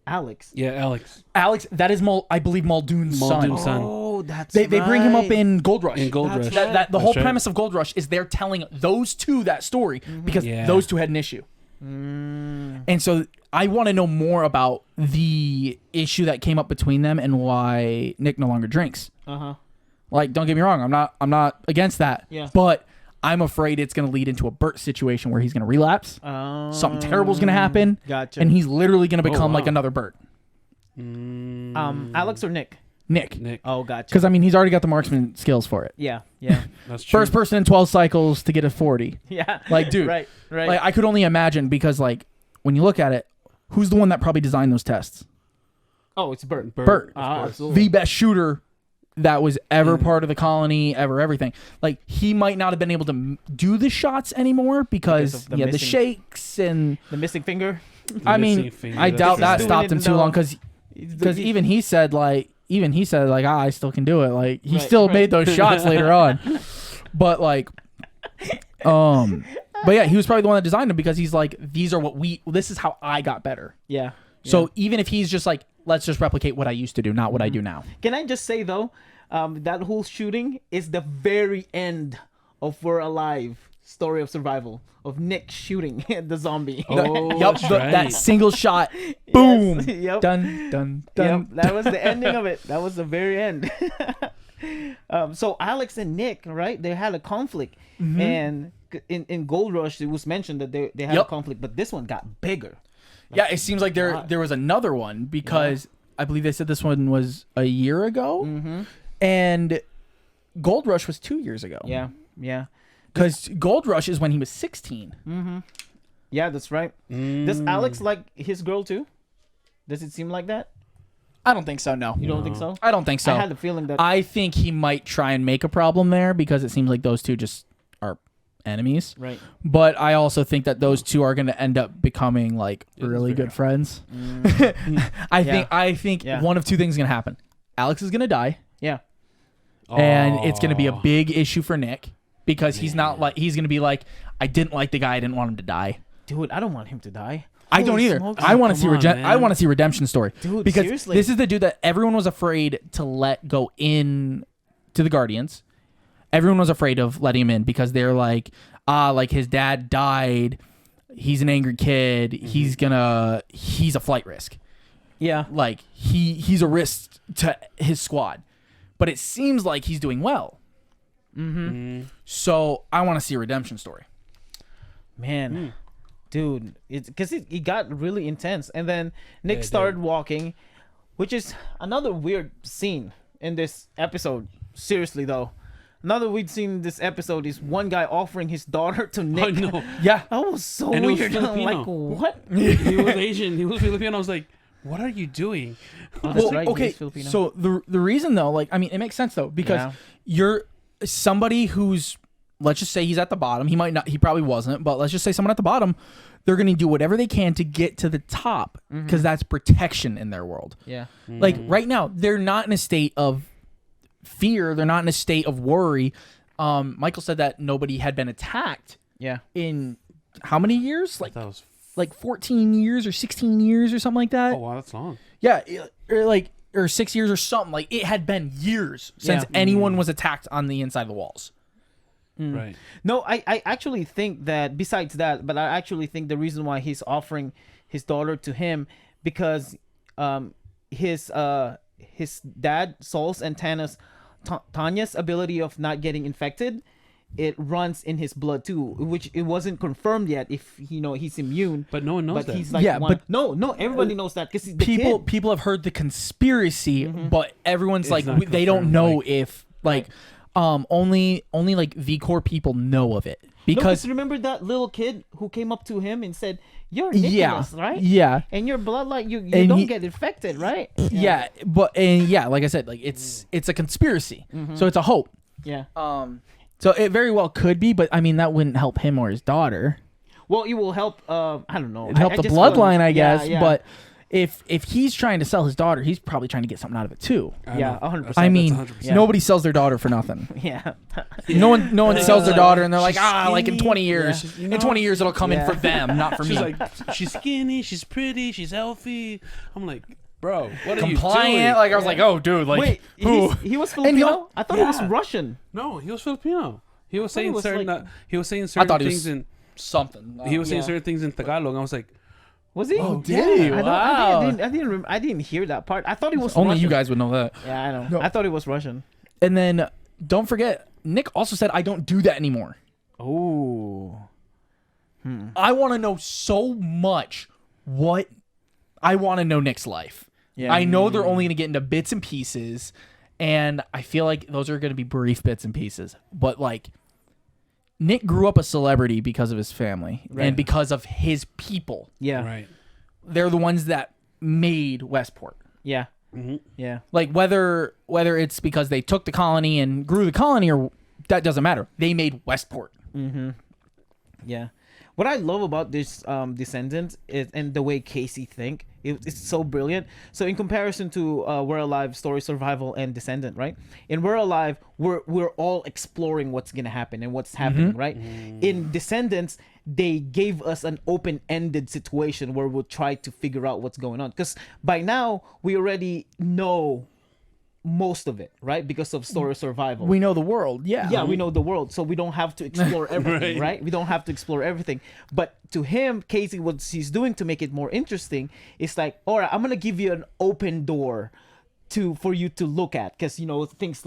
Alex. Yeah, Alex. That is I believe Muldoon's son. Oh, that's they bring him up in Gold Rush. Right. The whole premise of Gold Rush is they're telling those two that story because those two had an issue. And so I want to know more about the issue that came up between them and why Nick no longer drinks. Like, don't get me wrong, I'm not against that. Yeah. But I'm afraid it's going to lead into a Bert situation where he's going to relapse. Something terrible is going to happen. Gotcha. And he's literally going to become like another Bert. Alex or Nick? Nick. Oh, gotcha. Because, I mean, he's already got the marksman skills for it. Yeah. That's true. First person in 12 cycles to get a 40. Yeah. Like, dude. Right. Like, I could only imagine because, like, when you look at it, who's the one that probably designed those tests? Oh, it's Bert. Bert. Absolutely. The best shooter that was ever part of the colony, everything. Like, he might not have been able to do the shots anymore because he had the shakes and the missing finger. I mean, I doubt that stopped him too long because even he said I still can do it. Like, he still made those shots later on. But like, but yeah, he was probably the one that designed them because he's like, this is how I got better. Yeah. So even if he's just like, let's just replicate what I used to do, not what I do now. Can I just say though, that whole shooting is the very end of We're Alive: Story of Survival, of Nick shooting the zombie. Oh, Yep, right. that single shot, boom, Yep. done. Yep, that was the ending of it. That was the very end. So Alex and Nick, right? They had a conflict, and in Gold Rush, it was mentioned that they had a conflict, but this one got bigger. Yeah, it seems like there was another one because I believe they said this one was a year ago, and Gold Rush was 2 years ago. Yeah. Because Gold Rush is when he was 16. Yeah, that's right. Does Alex like his girl too? Does it seem like that? I don't think so. No, You don't think so? I don't think so. I had the feeling that. I think he might try and make a problem there because it seems like those two just are enemies. Right. But I also think that those two are going to end up becoming like really good friends. I think one of two things is going to happen. Alex is going to die. Yeah. And it's going to be a big issue for Nick because he's not like, he's going to be like, I didn't like the guy. I didn't want him to die. Dude, I don't want him to die. I don't either. I want to see I want to see redemption story. Dude, because seriously. this is the dude that everyone was afraid to let go in to the Guardians. Everyone was afraid of letting him in because they're like, like his dad died. He's an angry kid. He's a flight risk. Yeah. Like he's a risk to his squad. But it seems like he's doing well. So I want to see a redemption story. Man. Dude, it's because it got really intense, and then Nick started walking, which is another weird scene in this episode. Seriously though, another weird scene in this episode is one guy offering his daughter to Nick. I know. Yeah, that was so And weird. it was I'm like, Filipino. what? He was Asian. He was Filipino. I was like, what are you doing? Oh, that's well, right, he okay. is Filipino. So the reason though, like, I mean, it makes sense though because you're somebody who's, let's just say he's at the bottom. He might not. He probably wasn't. But let's just say someone at the bottom. They're going to do whatever they can to get to the top because that's protection in their world. Yeah. Like right now, they're not in a state of fear. They're not in a state of worry. Michael said that nobody had been attacked. Yeah. In how many years? Like That was. like 14 years or 16 years or something like that. Oh wow, that's long. Yeah, or 6 years or something. Like it had been years since anyone was attacked on the inside of the walls. Right. No, I actually think that besides that, but I actually think the reason why he's offering his daughter to him because his dad Saul's and Tanya's ability of not getting infected it runs in his blood too, which it wasn't confirmed yet if he's immune. But no one knows But that. he's like no, everybody knows that because people have heard the conspiracy, but everyone's It's not they don't confirmed, know like- if only like the core people know of it because because remember that little kid who came up to him and said, "You're Nicholas, right? yeah. And your bloodline, you And don't he- get infected, right? Yeah, like I said, like it's a conspiracy, so it's a hope. Yeah. So it very well could be, but I mean that wouldn't help him or his daughter. Well, it will help. I don't know. It'd help I the just feel- bloodline, I guess. Yeah. But if he's trying to sell his daughter, he's probably trying to get something out of it too. Yeah, 100%. I mean, That's 100%. nobody sells their daughter for nothing. yeah. No one sells their daughter, and they're like, she's like in skinny. 20 years, Yeah. in 20 years it'll come in for them, not for She's me. like, she's skinny, she's pretty, she's healthy. I'm like, bro, what are you doing? Compliant. Like I was like, oh, dude, like Wait, who? he was And he'll- Filipino? I thought he was Yeah. Russian. No, he was Filipino. He was thought he saying was certain. like- He was saying I certain thought he things was in. something. He was saying Yeah. certain things in Tagalog. I was like, Was he? Oh, did he? I Wow. didn't hear that part. I thought he was Only Russian. you guys would know that. Yeah, I know. No. I thought he was Russian. And then don't forget, Nick also said, I don't do that anymore. Oh. I want to know so much what I want to know Nick's life. Yeah. I know they're only going to get into bits and pieces, and I feel like those are going to be brief bits and pieces. But like, Nick grew up a celebrity because of his family Right. and because of his people. Yeah. right. They're the ones that made Westport. Yeah. Mm-hmm. Yeah. Like whether it's because they took the colony and grew the colony, or that doesn't matter. They made Westport. Yeah. What I love about this Descendants is and the way Casey think, it's so brilliant. So in comparison to We're Alive, Story Survival, and Descendant, right? In We're Alive, we're all exploring what's gonna happen and what's happening, right? In Descendants, they gave us an open-ended situation where we'll try to figure out what's going on. Because by now we already know most of it, right? Because of Story Survival. We know the world. Yeah. Yeah, we know the world, so we don't have to explore everything, right? We don't have to explore everything. But to him, Casey, what he's doing to make it more interesting is like, all right, I'm gonna give you an open door for you to look at, because things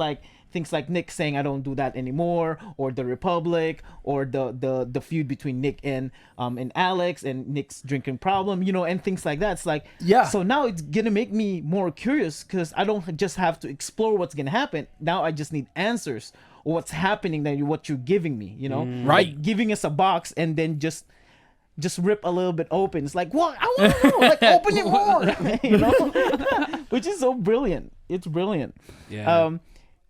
like Nick saying I don't do that anymore, or the Republic, or the feud between Nick and Alex, and Nick's drinking problem, and things like that. It's like, Yeah. So now it's gonna make me more curious because I don't just have to explore what's gonna happen. Now I just need answers or what's happening what you're giving me. Right. Like giving us a box and then just rip a little bit open. It's like, what? I want to know. Like, open it more. Which is so brilliant. It's brilliant. Yeah.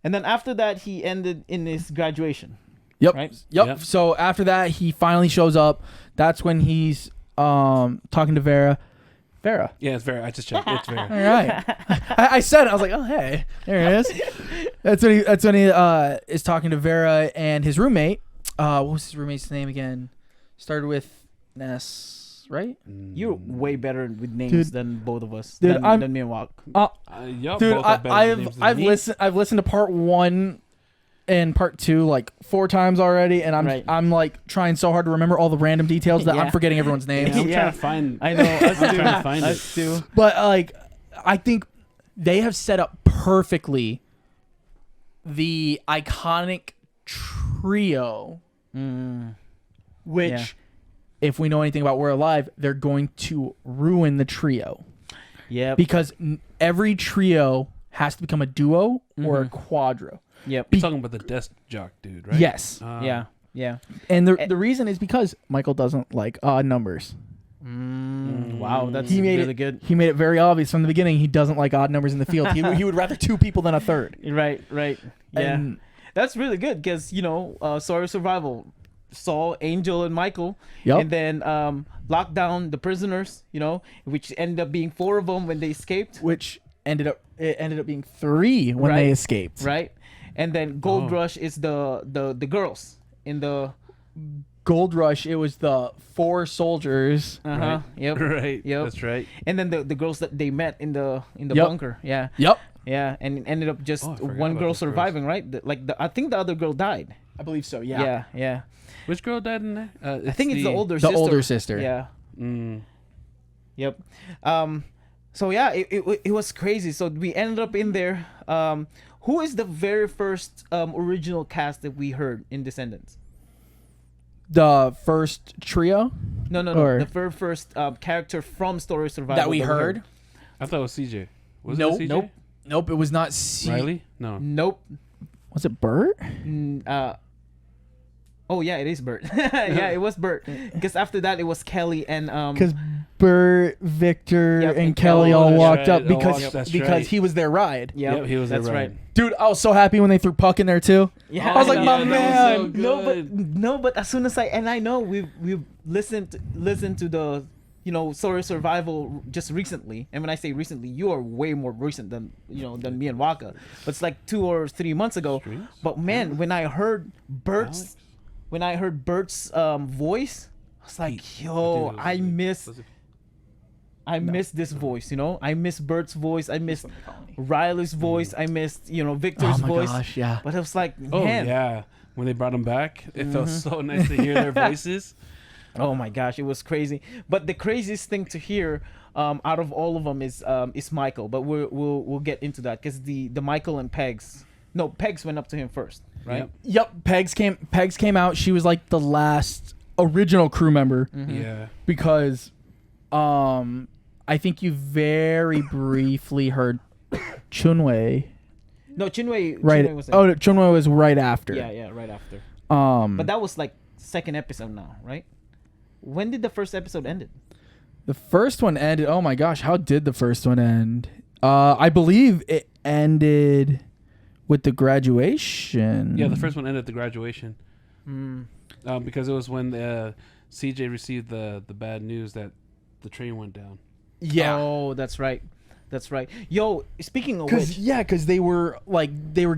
And then after that, he ended in his graduation. Yep. Right? Yep. So after that, he finally shows up. That's when he's talking to Vera. Vera. Yeah, it's Vera. I just checked. It's Vera. All right. I said it. I was like, oh hey, there it is. That's when he is talking to Vera and his roommate. What was his roommate's name again? Started with Ness, right? You're way better with names than both of us. Dude, than me and Wak. Yup, Dude, both have better names than I've me. listened to part 1 and part 2 like 4 times already, and I'm like trying so hard to remember all the random details that Yeah. I'm forgetting everyone's names. I'm Yeah. trying to find. I know. Us I'm too. trying to find it. Us too. But like, I think they have set up perfectly the iconic trio, which, Yeah. if we know anything about We're Alive, they're going to ruin the trio Yep. because every trio has to become a duo or a quadro. Yep. You're talking about the desk jock dude, right? Yes, Yeah. Yeah. and the reason is because Michael doesn't like odd numbers. Wow, that's He made really it good. He made it very obvious from the beginning. He doesn't like odd numbers in the field. He would rather 2 people than a third. Right. Yeah. And That's really good because Story Survival saw Angel and Michael, Yep. and then locked down the prisoners. Which ended up being 4 of them when they escaped. which ended up being 3 when they Right. escaped. Right, and then Gold Rush is the girls in the. Gold Rush, it was the 4 soldiers. Right. Yep. Right. Yep. That's right. And then the girls that they met in the Yep. bunker. Yeah. Yep, Yeah, and it ended up just Oh, I forgot one about girl those girls. surviving, right? I think the other girl died. I believe so. Yeah. Which girl died in there? I think it's the older The sister. older sister. Yeah. Mm. Yep. So yeah, it was crazy. So we ended up in there. Who is the very first original cast that we heard in Descendants? The first trio No. Or- The very first character from Story Survival that we heard. I thought it was CJ. Was Nope. it CJ? Nope. It was not Riley? No. Nope. Was it Bert? Oh yeah, it is Bert. Yeah, it was Bert. Because after that, it was Kelly and Because Bert, Victor, Yep, and and Kelly Kelly. all That's walked right. up All because walked- that's because right. he was their ride. Yep, He was that's there, right. Dude, I was so happy when they threw Puck in there too. Yeah, I was like, know. my Yeah, man. that was so No, but as soon as I know we've listened to the Story Survival just recently, and when I say recently, you are way more recent than than me and Wakka. But it's like 2 or 3 months ago. Streams? But man, when I heard Bert's voice, I was like, yo, I miss this voice. I miss Bert's voice. I missed Riley's voice. I missed Victor's Oh my voice. gosh, yeah. But it was like, Oh man. yeah, when they brought him back, it felt so nice to hear their voices. Oh my gosh, it was crazy. But the craziest thing to hear out of all of them is Michael. But we'll get into that because the Michael and Pegs went up to him first, right? Yep. Yep, Pegs came out. She was like the last original crew member Yeah. because I think you very briefly heard Chunwei. No, Chinwei. Right. Chinwei was Oh, Chunwei was right after. yeah, right after. But But that was like second episode now, right? When did the first episode ended? the first one ended. Oh my gosh, how did the first one end? I believe it ended with the graduation. Yeah, the first one ended at the graduation. Mm. Because it was when CJ received the bad news that the train went down. Yeah. Oh, that's right. That's right. Yo, speaking of Because which, they were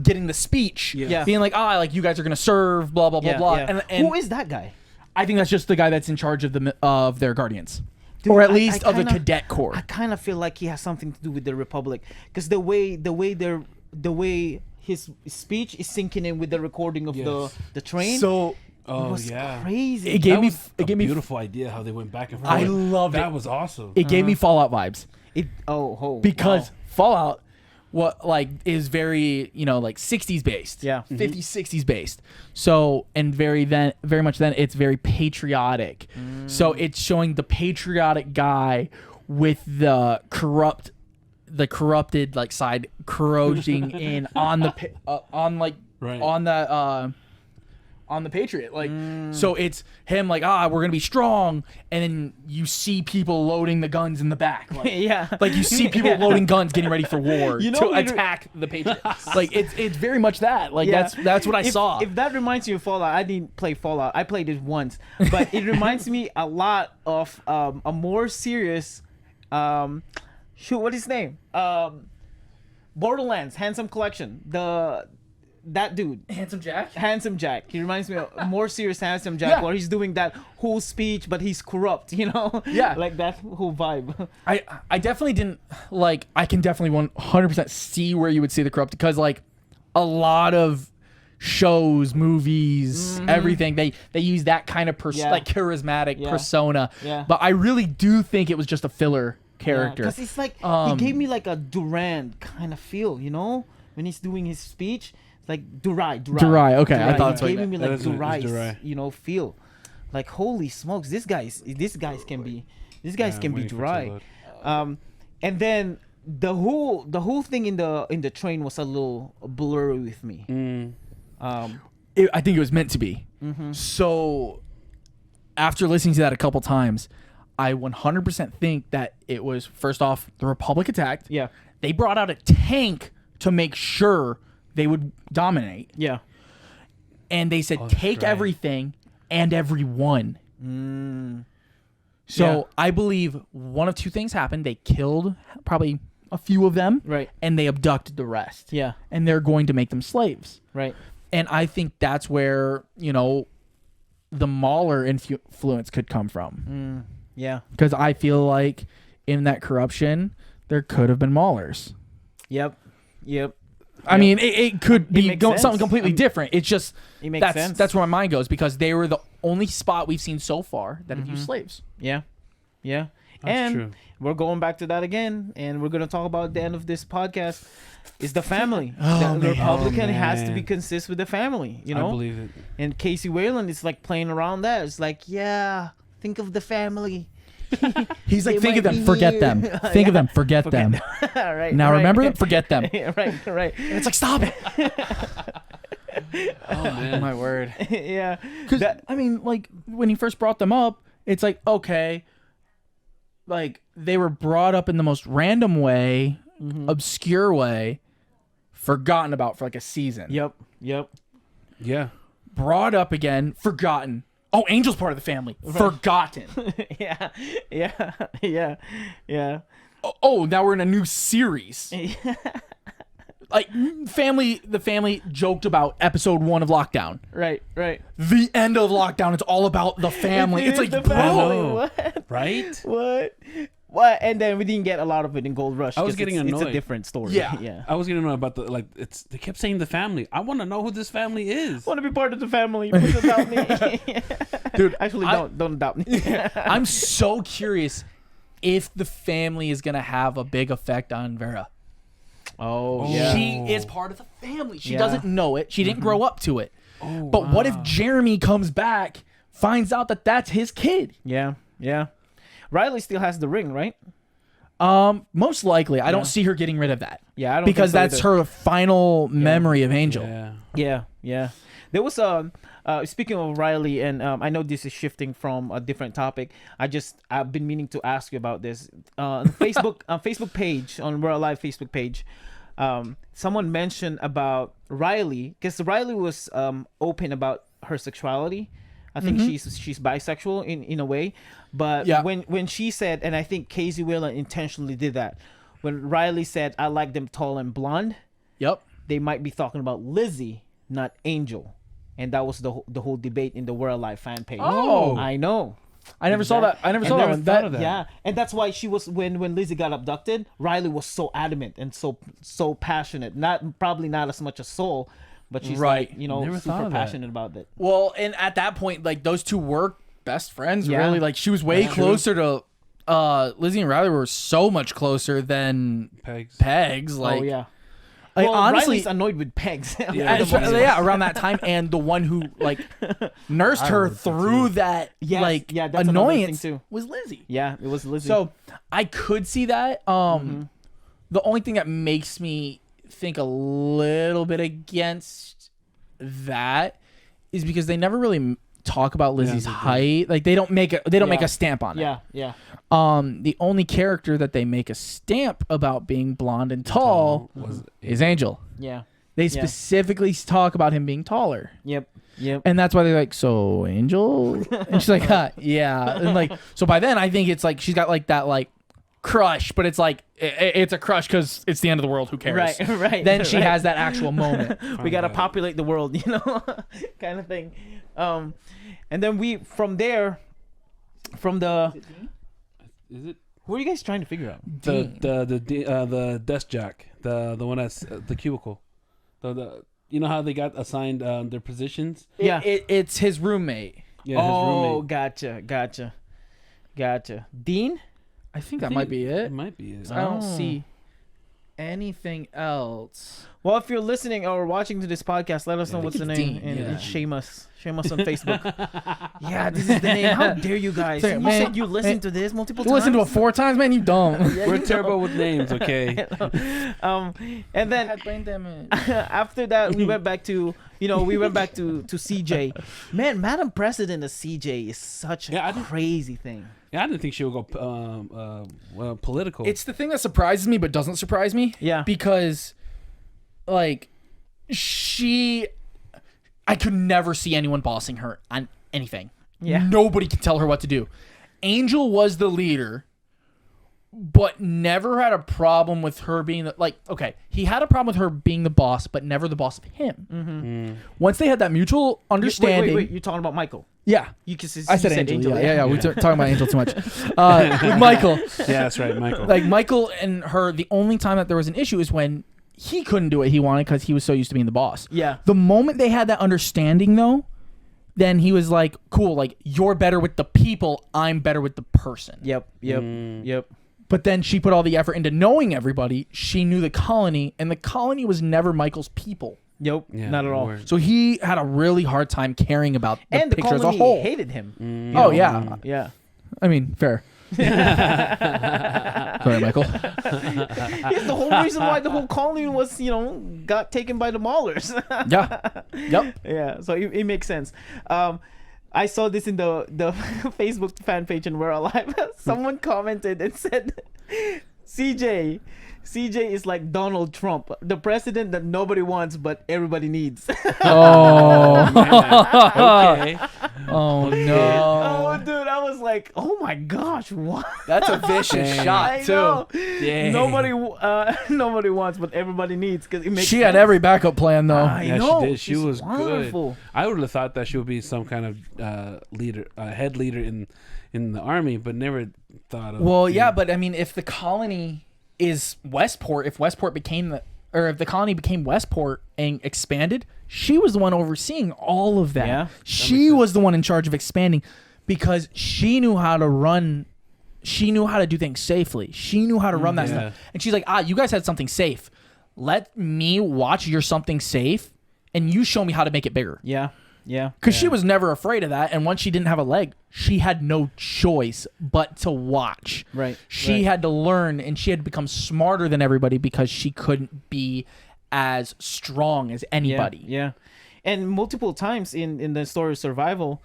getting the speech, Yeah. being like, like you guys are gonna serve, blah blah blah yeah, blah. yeah. And Who is that guy? I think that's just the guy that's in charge of their guardians, Dude, or at I least of the kinda- cadet corps. I kind of feel like he has something to do with the Republic, because the way his speech is sinking in with the recording of Yes. the train. So it Oh was yeah. crazy. it gave That me was it a gave me beautiful idea how they went back and forth. I loved that it. was awesome. It gave me Fallout vibes because wow. Fallout is very like 60s based, Yeah. 50s 60s based. So and very much then it's very patriotic. So it's showing the patriotic guy with the corrupted side corroding in on the Right. on the Patriot. So it's him we're gonna be strong, and then you see people loading the guns in the back. Yeah. You see people loading guns, getting ready for war You know, to literally- attack the Patriots. it's very much that. Yeah. That's what I saw. If that reminds you of Fallout, I didn't play Fallout. I played it once, but it reminds me a lot of a more serious. What is his name? Borderlands Handsome Collection. That dude. Handsome Jack. Handsome Jack. He reminds me of a more serious Handsome Jack, Yeah. where he's doing that whole speech, but he's corrupt. Yeah. like that whole vibe. I definitely didn't I can definitely 100% see where you would see the corrupt, because a lot of shows, movies, everything they use that kind of Yeah. charismatic Yeah. persona. Yeah. But I really do think it was just a filler character. Because it's like he gave me like a Durand kind of feel, when he's doing his speech. It's like Durai. Durai, okay, I thought that's he what you gave me meant. like That is what- it's Durai's, Durai. feel. Like holy smokes, these guys can be Durai. And then the whole thing in the train was a little blurry with me. I think it was meant to be. So after listening to that a couple times, I 100% think that it was, first off, the Republic attacked. Yeah. They brought out a tank to make sure they would dominate. Yeah. And they said, that's take right. everything and everyone. So Yeah. I believe one of two things happened. They killed probably a few of them. Right. And they abducted the rest. Yeah. And they're going to make them slaves. Right. And I think that's where, the Mauler influence could come from. Yeah. Because I feel like in that corruption, there could have been Maulers. Yep. I mean, it could be makes sense. something completely different. It's just It makes sense. That's where my mind goes, because they were the only spot we've seen so far that have used slaves. Yeah. and true. we're going back to that again, and we're gonna talk about the end of this podcast. Is the family? The Republican has to be consistent with the family, you know. I believe it. And Casey Wayland is like playing around that. It's like, yeah, think of the family. He's like, They think of might them, be forget here. them. Think of them, forget them. Right. Now right. remember them, forget them. right. Right. And it's like, stop it. Oh man. My word. Yeah. Because, I mean, like, when he first brought them up, it's like, okay, like, they were brought up in the most random way, obscure way, forgotten about for like a season. Yep. Yeah. Brought up again, forgotten. Oh, Angel's part of the family. Forgotten. Yeah. Oh, now we're in a new series. Like, the family joked about episode 1 of Lockdown. Right. The end of Lockdown, it's all about the family. It's like, the bro. family. What? Right? What? And then we didn't get a lot of it in Gold Rush. I was 'cause getting it's a annoyed. different story. Yeah. Yeah. I was getting annoyed about they kept saying the family. I want to know who this family is. Want to be part of the family? Please adopt me. Dude, Actually, don't adopt me. I'm so curious if the family is going to have a big effect on Vera. Oh, She is part of the family. She Yeah. doesn't know it. She didn't grow up to it. But what if Jeremy comes back, finds out that that's his kid? Yeah. Riley still has the ring, right? Most likely. I don't see her getting rid of that. Yeah, I don't because think so that's either. her final memory of Angel. Yeah. There was speaking of Riley, and I know this is shifting from a different topic. I've been meaning to ask you about this. On Facebook page, on We're Alive Facebook page, someone mentioned about Riley, because Riley was open about her sexuality. I think she's bisexual in a way, but when she said, and I think Casey Whelan intentionally did that, when Riley said, "I like them tall and blonde," Yep. they might be talking about Lizzie, not Angel, and that was the whole debate in the We're Alive fan page. Oh. I know. I never saw that. I never saw that one. thought of that. Yeah, and that's why she was when Lizzie got abducted. Riley was so adamant and so passionate. Probably not as much as Soul, but she's Right. like Never thought super of that. passionate about it. Well, and at that point, like, those two were best friends, Yeah. really. Like, she was way closer to Lizzie and Riley were so much closer than Pegs. Like, Oh yeah. like, Well, honestly, Riley's annoyed with pegs. around that time, and the one who like nursed her through that Yes, yeah, that's another annoyance thing, too. was Lizzie. Yeah, it was Lizzie. So I could see that. The only thing that makes me think a little bit against that is because they never really talk about Lizzie's height. Like, they don't make a stamp on it. yeah. The only character that they make a stamp about being blonde and tall is Angel. Yeah. They specifically talk about him being taller. Yep. And that's why they're like, so Angel? And she's like, yeah. And like, so by then I think it's like she's got like that like crush, but it's like it's a crush because it's the end of the world. Who cares? Right. Then she has that actual moment. We gotta populate the world, kind of thing. And then from the Is it who are you guys trying to figure out? the desk jack, the one that's the cubicle, the you know how they got assigned their positions? Yeah. It's his roommate. Yeah, his Oh, roommate. gotcha. Dean? I think that might be it. It might be it. I don't see anything else. Well, if you're listening or watching to this podcast, let us know what's the it's name Dean, and shame us. Shame us on Facebook. Yeah, this is the name. How dare you guys? Sorry, You man. said you listened to this multiple You times. listened to it 4 times, man. You dumb. We're terrible with names, okay? And then brain damage. after that, we went back to CJ. Man, Madam President of CJ is such a crazy thing. Yeah, I didn't think she would go political. It's the thing that surprises me but doesn't surprise me. Yeah. Because, like, I could never see anyone bossing her on anything. Yeah. Nobody can tell her what to do. Angel was the leader, but never had a problem with her being okay, he had a problem with her being the boss, but never the boss of him. Mm-hmm. Once they had that mutual understanding. Wait, you're talking about Michael? Yeah. I said Angel. Yeah. We're talking about Angel too much. With Michael. Yeah, that's right, Michael. Like, Michael and her, the only time that there was an issue is when he couldn't do what he wanted because he was so used to being the boss. Yeah. The moment they had that understanding, though, then he was like, cool, like you're better with the people, I'm better with the person. Yep. But then she put all the effort into knowing everybody. She knew the colony, and the colony was never Michael's people. Yep. Yeah, Not at all. So he had a really hard time caring about the And the picture as a colony whole. hated him. Mm. Oh, yeah. Yeah. I mean, fair. Sorry, Michael. Yes, the whole reason why the whole colony was, got taken by the Maulers. Yeah. Yep. Yeah, so it makes sense. I saw this in the Facebook fan page and We're Alive. Someone commented and said, CJ is like Donald Trump, the president that nobody wants but everybody needs. Oh. Okay. Oh, no. Oh, dude, I was like, oh my gosh, what? That's a vicious Dang. shot, I too. know. Dang. Nobody wants but everybody needs, because it makes She sense. had every backup plan, though. I Yeah, know. she did. She She's was wonderful. good. I would have thought that she would be some kind of leader, head leader in the army, but never thought of. Well, yeah, but I mean, if the colony is Westport, if Westport became if the colony became Westport and expanded, she was the one overseeing all of that. Yeah, she was the one in charge of expanding because she knew how to run. She knew how to do things safely. She knew how to run that stuff. And she's like, you guys had something safe. Let me watch your something safe, and you show me how to make it bigger. Yeah. Because she was never afraid of that. And once she didn't have a leg, she had no choice but to watch. Right. She had to learn, and she had to become smarter than everybody because she couldn't be as strong as anybody. Yeah. And multiple times in the story of survival,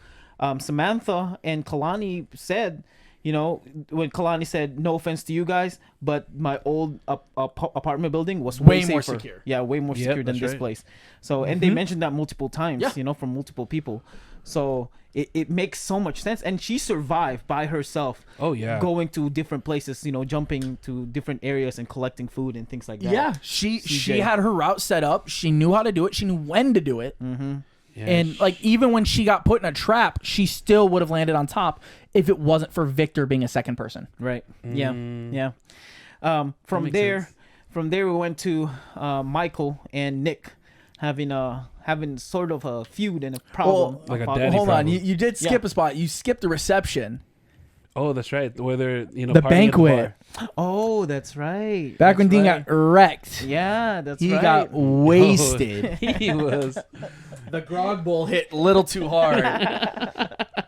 Samantha and Kalani said, when Kalani said, no offense to you guys, but my old apartment building was way more safer. secure. Yeah, way more secure than that's this right. place. So, and they mentioned that multiple times, from multiple people. So it makes so much sense. And she survived by herself. Oh, yeah. Going to different places, jumping to different areas and collecting food and things like that. Yeah, she CJ. had her route set up. She knew how to do it. She knew when to do it. Mm-hmm. Yeah, And like even when she got put in a trap, she still would have landed on top if it wasn't for Victor being a second person. Right. Yeah. From makes there, sense. we went to Michael and Nick having sort of a feud and a problem. Like a problem. daddy Hold on, problem. you did skip a spot. You skipped the reception. Oh, that's right. Where they're The partying at banquet. bar. Oh, that's right. Back when That's Dean right. got wrecked. Yeah, that's He right. got wasted. Oh, he was. The grog bowl hit a little too hard.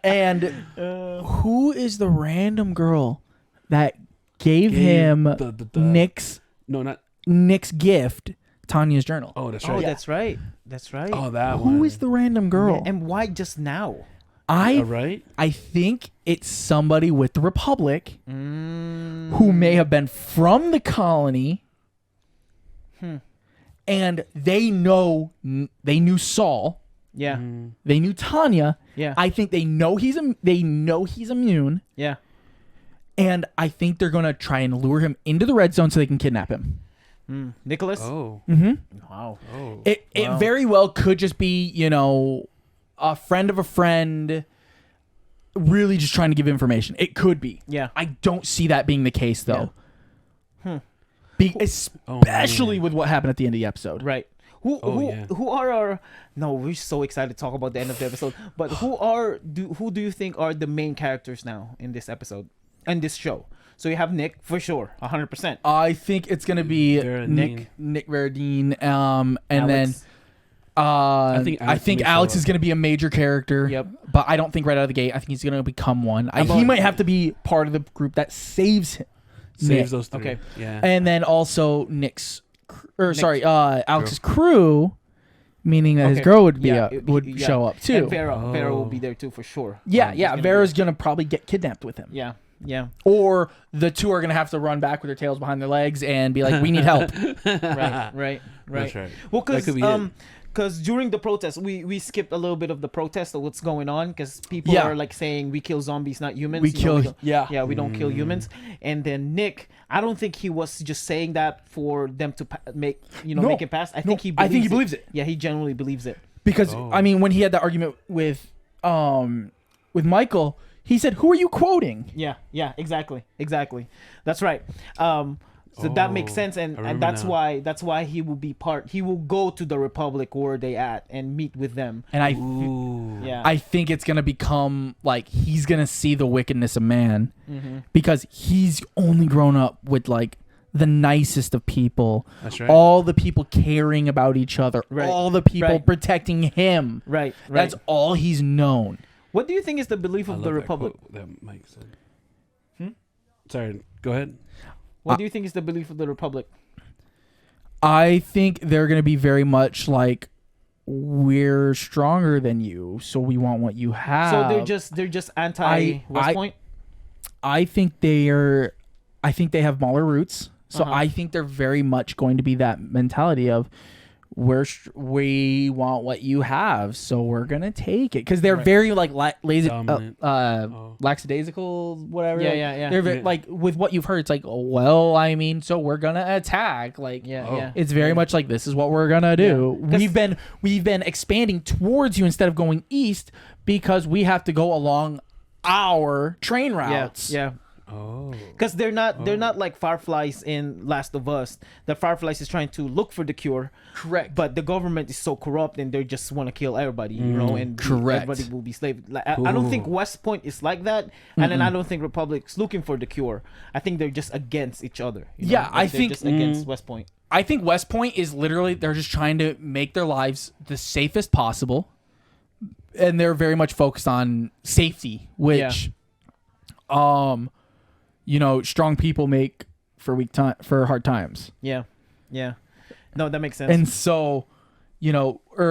And who is the random girl that gave him the Nick's gift, Tanya's journal? Oh, that's Oh, right. that's right. That's right. Oh, that one. Who is the random girl? And why just now? Right? I think it's somebody with the Republic Mm. who may have been from the colony. And they knew Saul. Yeah. They knew Tanya. Yeah. I think they know he's immune. Yeah. And I think they're gonna try and lure him into the red zone so they can kidnap him. Nicholas. Oh. Wow. Oh. It very well could just be, a friend of a friend really just trying to give information. It could be. Yeah. I don't see that being the case though. Oh, Especially with what happened at the end of the episode. Right. Who yeah. who are our? No, we're so excited to talk about the end of the episode. But who do you think are the main characters now in this episode and this show? So you have Nick for sure, 100%. I think it's gonna be Verradine. Nick Verradine, and Alex. then I think Alex may is show gonna be a major character. Yep. But I don't think right out of the gate. I think he's gonna become one. He might have to be part of the group that saves Saves Nick. those three. Okay. Yeah. And then also Alex's crew, meaning that his Okay. girl would be Yeah, would show up too. And Vera will be there too for sure. Yeah, He's yeah. gonna Vera's gonna probably get kidnapped with him. be- Yeah. Or the two are gonna have to run back with their tails behind their legs and be like, "We need help." Right. That's right. Well, That could be it. because during the protest, we skipped a little bit of the protest of what's going on because people Yeah. are like saying we kill zombies, not humans. We You know, kill- don't- yeah. we don't kill humans. And then Nick, I don't think he was just saying that for them to make it past. I think he believes it. Yeah, he genuinely believes it. Because Oh. I mean, when he had that argument with Michael, he said, "Who are you quoting?" Yeah, exactly. That's right. So that makes sense, and that's now. why he will be part. He will go to the Republic where they at and meet with them. And I think it's gonna become like he's gonna see the wickedness of man, because he's only grown up with like the nicest of people. That's right. All the people caring about each other. Right. All the people Right. protecting him. Right. That's all he's known. What do you think is the belief I of love the that Republic? quote that Mike said. Sorry, go ahead. What do you think is the belief of the Republic? I think they're gonna be very much like, we're stronger than you, so we want what you have. So they're just anti West Point. I think they have Mauler roots. So I think they're very much going to be that mentality of we want what you have, so we're gonna take it, because they're very like lazy, lackadaisical, whatever. Yeah. They're very, like, with what you've heard, it's like, oh, well, I mean, so we're gonna attack. Like, Yeah. it's very much like, this is what we're gonna do. Yeah. We've been expanding towards you instead of going east, because we have to go along our train routes. Yeah. Oh. Because they're not like Fireflies in Last of Us. The Fireflies is trying to look for the cure. Correct. But the government is so corrupt, and they just want to kill everybody, and Correct. everybody will be slaves. Like, I don't think West Point is like that, and then I don't think Republic's looking for the cure. I think they're just against each other. Yeah, I they're think- just against West Point. I think West Point is literally, they're just trying to make their lives the safest possible, and they're very much focused on safety, which, strong people make for for hard times. Yeah. No, that makes sense. And so,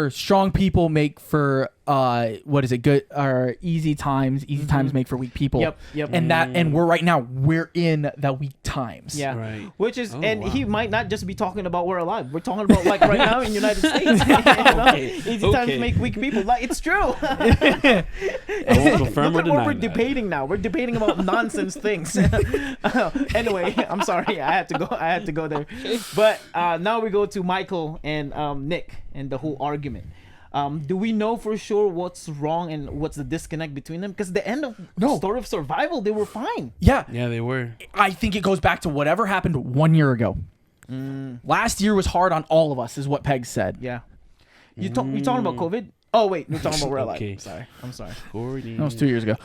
strong people make for good or easy times. Easy times make for weak people. Yep. And we're in the weak times. Yeah, Right. which is, Oh, he might not just be talking about We're Alive. We're talking about like right now in the United States. Easy times make weak people. Like, it's true. I won't confirm Look or at what deny we're that. debating now. We're debating about nonsense things. Anyway, I'm sorry. I had to go there. But now we go to Michael and Nick and the whole argument. Do we know for sure what's wrong and what's the disconnect between them? Because the end of Story of Survival, they were fine. Yeah. Yeah, they were. I think it goes back to whatever happened 1 year ago. Last year was hard on all of us, is what Peg said. Yeah. You talking about COVID? Oh wait, you're talking about We're Alive. Okay. I'm sorry. Courtney. That was 2 years ago.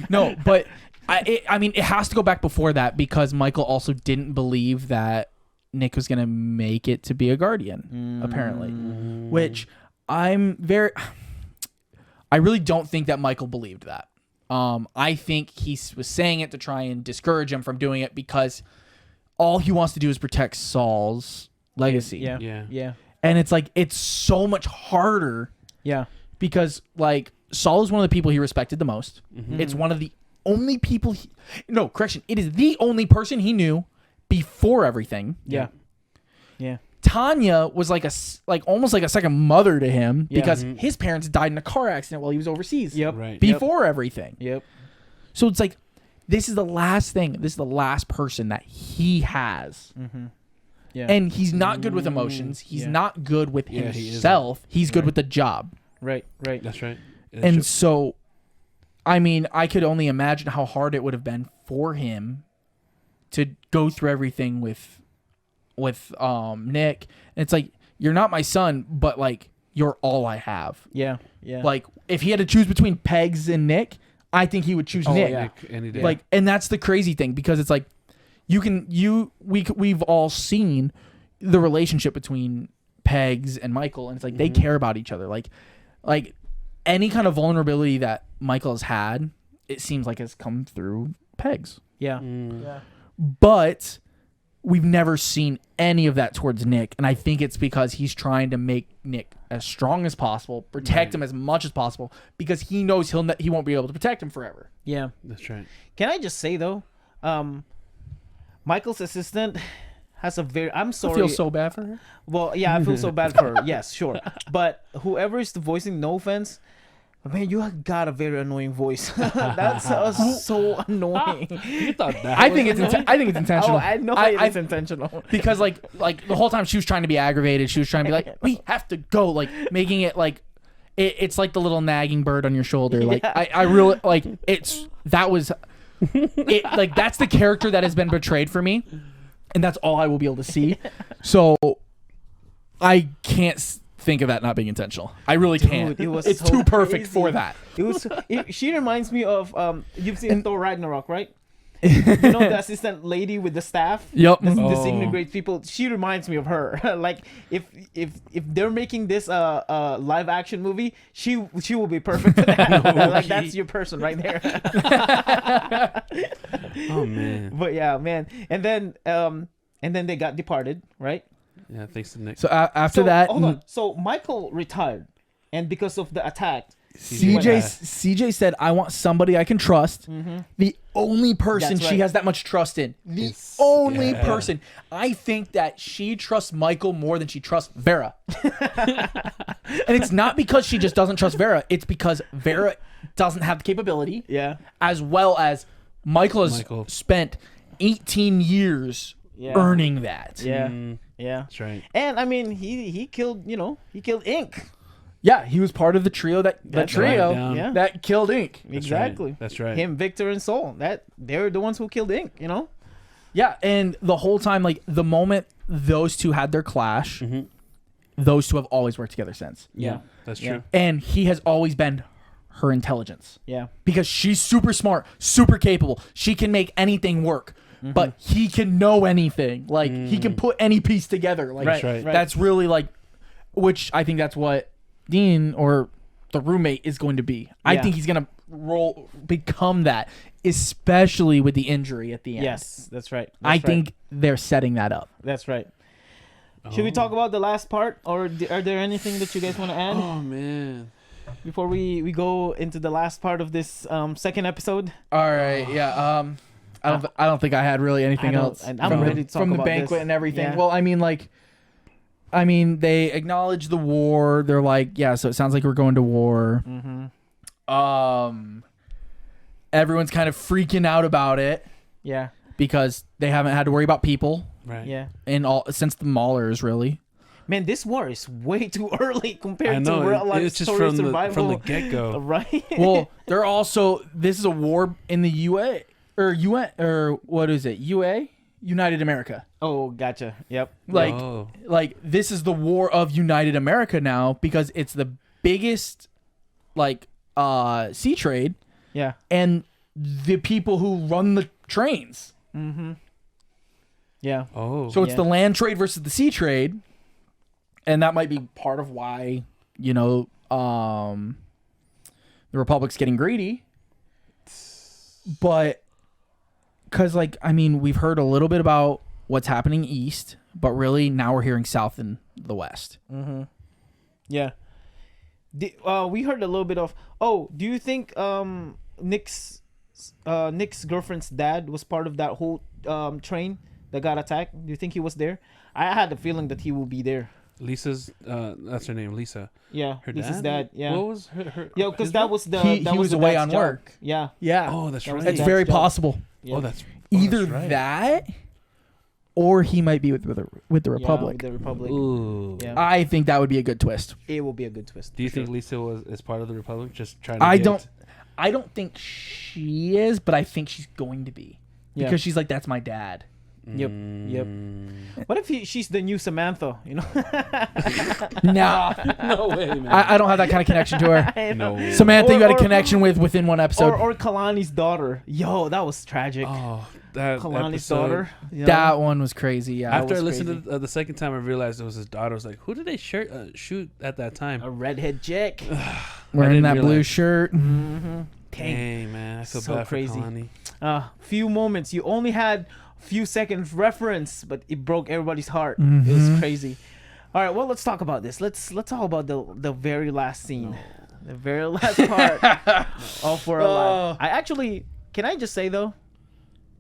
No, but I mean, it has to go back before that, because Michael also didn't believe that Nick was gonna make it to be a guardian, apparently. Which I really don't think that Michael believed that. I think he was saying it to try and discourage him from doing it, because all he wants to do is protect Saul's legacy. Yeah. And it's like, it's so much harder. Yeah. Because, like, Saul is one of the people he respected the most. It's one of the only people it is the only person he knew before everything. Yeah. Tanya was almost like a second mother to him, Yeah. because his parents died in a car accident while he was overseas. Yep. Right. Before everything. Yep. So it's like, this is the last thing. This is the last person that he has. Yeah. And he's not good with emotions. He's not good with Yeah, he himself. He's good with the job. right. That's right. And so, I mean, I could only imagine how hard it would have been for him to go through everything with Nick. And it's like, you're not my son, but like, you're all I have. Yeah. Like, if he had to choose between Pegs and Nick, I think he would choose Nick. yeah. Nick any day. Like, and that's the crazy thing, because it's like, we've all seen the relationship between Pegs and Michael, and it's like, they care about each other. Like any kind of vulnerability that Michael has had, it seems like has come through Pegs. Yeah. But we've never seen any of that towards Nick, and I think it's because he's trying to make Nick as strong as possible, protect him as much as possible, because he knows he won't be able to protect him forever. Yeah. That's right. Can I just say though, Michael's assistant has a very. I'm sorry. I feel so bad for her. Well, yeah, I feel so bad for her. Yes, sure. But whoever is voicing, no offense, man, you got a very annoying voice. That's so annoying. You thought that? I think it's intentional. Oh, I know it's intentional. Because like the whole time she was trying to be aggravated. She was trying to be like, we have to go, like making it like it's like the little nagging bird on your shoulder. Like I really like that's the character that has been portrayed for me. and that's all I will be able to see. So I can't think of that not being intentional. I really can't. It's so too perfect for that. She reminds me of you've seen Thor Ragnarok, right? You know the assistant lady with the staff. Yep. The disintegrates people. She reminds me of her. Like if they're making this live action movie, she will be perfect for that. Like that's your person right there. Oh man. But yeah, man. And then they got departed, right? Yeah, thanks to Nick. So after that, hold on. So Michael retired, and because of the attack, CJ said, "I want somebody I can trust." The only person she has that much trust in. The only person. I think that she trusts Michael more than she trusts Vera. And it's not because she just doesn't trust Vera. It's because Vera doesn't have the capability. Yeah. As well as Michael has spent 18 years earning that. Yeah. Yeah. That's right. And I mean, he killed Ink. Yeah, he was part of the trio that killed Ink. Exactly. Right. That's right. Him, Victor, and Soul. They're the ones who killed Ink. You know. Yeah, and the whole time, like the moment those two had their clash, those two have always worked together since. Yeah, that's true. And he has always been her intelligence. Yeah. Because she's super smart, super capable. She can make anything work. But he can know anything. Like he can put any piece together. Like that's really like, which I think that's what Dean or the roommate is going to be. I think he's gonna become that, especially with the injury at the end. Yes, that's right. I think they're setting that up. That's right. Should we talk about the last part, or are there anything that you guys want to add? Oh man. Before we go into the last part of this second episode. All right. Yeah. I don't think I had really anything else. And I'm ready to talk from the about banquet this. and everything. Yeah. Well, I mean, they acknowledge the war. They're like, yeah. So it sounds like we're going to war. Everyone's kind of freaking out about it. Yeah. Because they haven't had to worry about people. Right. Yeah. Since the Maulers, really. Man, this war is way too early compared to We're Alive it's just Story from Survival. the get-go. Right. Well, they're also, this is a war in the UA or UN or what is it? UA? United America. Oh, gotcha. Yep. Like this is the war of United America now because it's the biggest sea trade. Yeah. And the people who run the trains. Yeah. Oh. So it's the land trade versus the sea trade. And that might be part of why, the Republic's getting greedy. But because, we've heard a little bit about what's happening east, but really now we're hearing south and the west. Yeah. We heard a little bit of, do you think Nick's girlfriend's dad was part of that whole train that got attacked? Do you think he was there? I had a feeling that he will be there. Lisa's that's her name, Lisa. Yeah, her Lisa's dad. Yeah. What was her Yeah, because that was the he was was the away dad's on job. work. Yeah. Yeah. Oh, that's right. It's dad's very job. possible. Yeah. That's Either right. that, or he might be with the Republic. Yeah, with the Republic. Ooh. Yeah. I think that would be a good twist. It will be a good twist. Do you for think sure. Lisa is part of the Republic? Just trying to I don't think she is, but I think she's going to be. Yeah. Because she's like, that's my dad. Yep. What if she's the new Samantha? You know. Nah. No way, man. I don't have that kind of connection to her. No way. Samantha, you got a Or- connection with within one episode. or Kalani's daughter. Yo, that was tragic. Oh, that Kalani's episode. daughter. You know? That one was crazy. Yeah. After I was listened crazy. to the second time, I realized it was his daughter. I was like, who did they shoot at that time? A redhead chick. Wearing didn't that blue realize. shirt. Dang. Dang, man. I feel So bad crazy. for Kalani. Few moments. You only had few seconds reference, but it broke everybody's heart. It Mm-hmm. was crazy. All right, well, let's talk about this. Let's talk about the very last scene. The very last part of We're Alive. Can I just say though,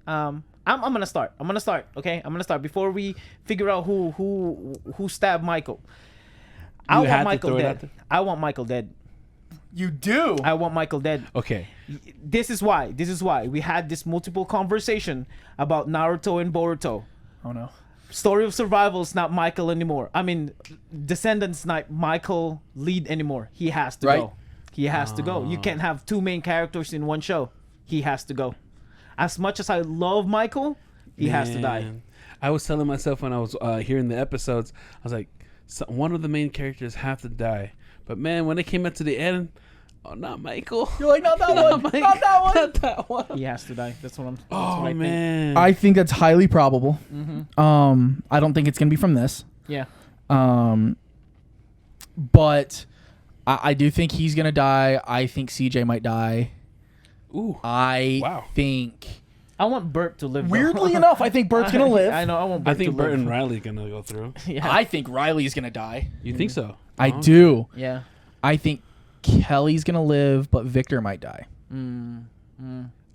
I'm gonna start. Okay, I'm gonna start before we figure out who stabbed Michael. I You had want to Michael throw it out dead. there? I want Michael dead. You do? I want Michael dead. Okay. This is why we had this multiple conversation about Naruto and Boruto. Oh, no. Story of Survival is not Michael anymore. I mean, Descendants not Michael lead anymore. He has to go. He has to go. You can't have two main characters in one show. He has to go. As much as I love Michael, he has to die. I was telling myself when I was hearing the episodes, I was like, one of the main characters have to die. But man, when it came up to the end, oh, not Michael. You're like, not that one. Not that one. Not that one. He has to die. That's what I'm. That's Oh what I man. I think that's highly probable. Mm-hmm. I don't think it's gonna be from this. Yeah. But I do think he's gonna die. I think CJ might die. Ooh. I think. I want Bert to live. Weirdly enough, I think Bert's gonna live. I know. I want. Bert I think to Bert live. and Riley gonna go through. Yeah. I think Riley's gonna die. You think so? I Oh. do. Yeah. I think Kelly's gonna live, but Victor might die.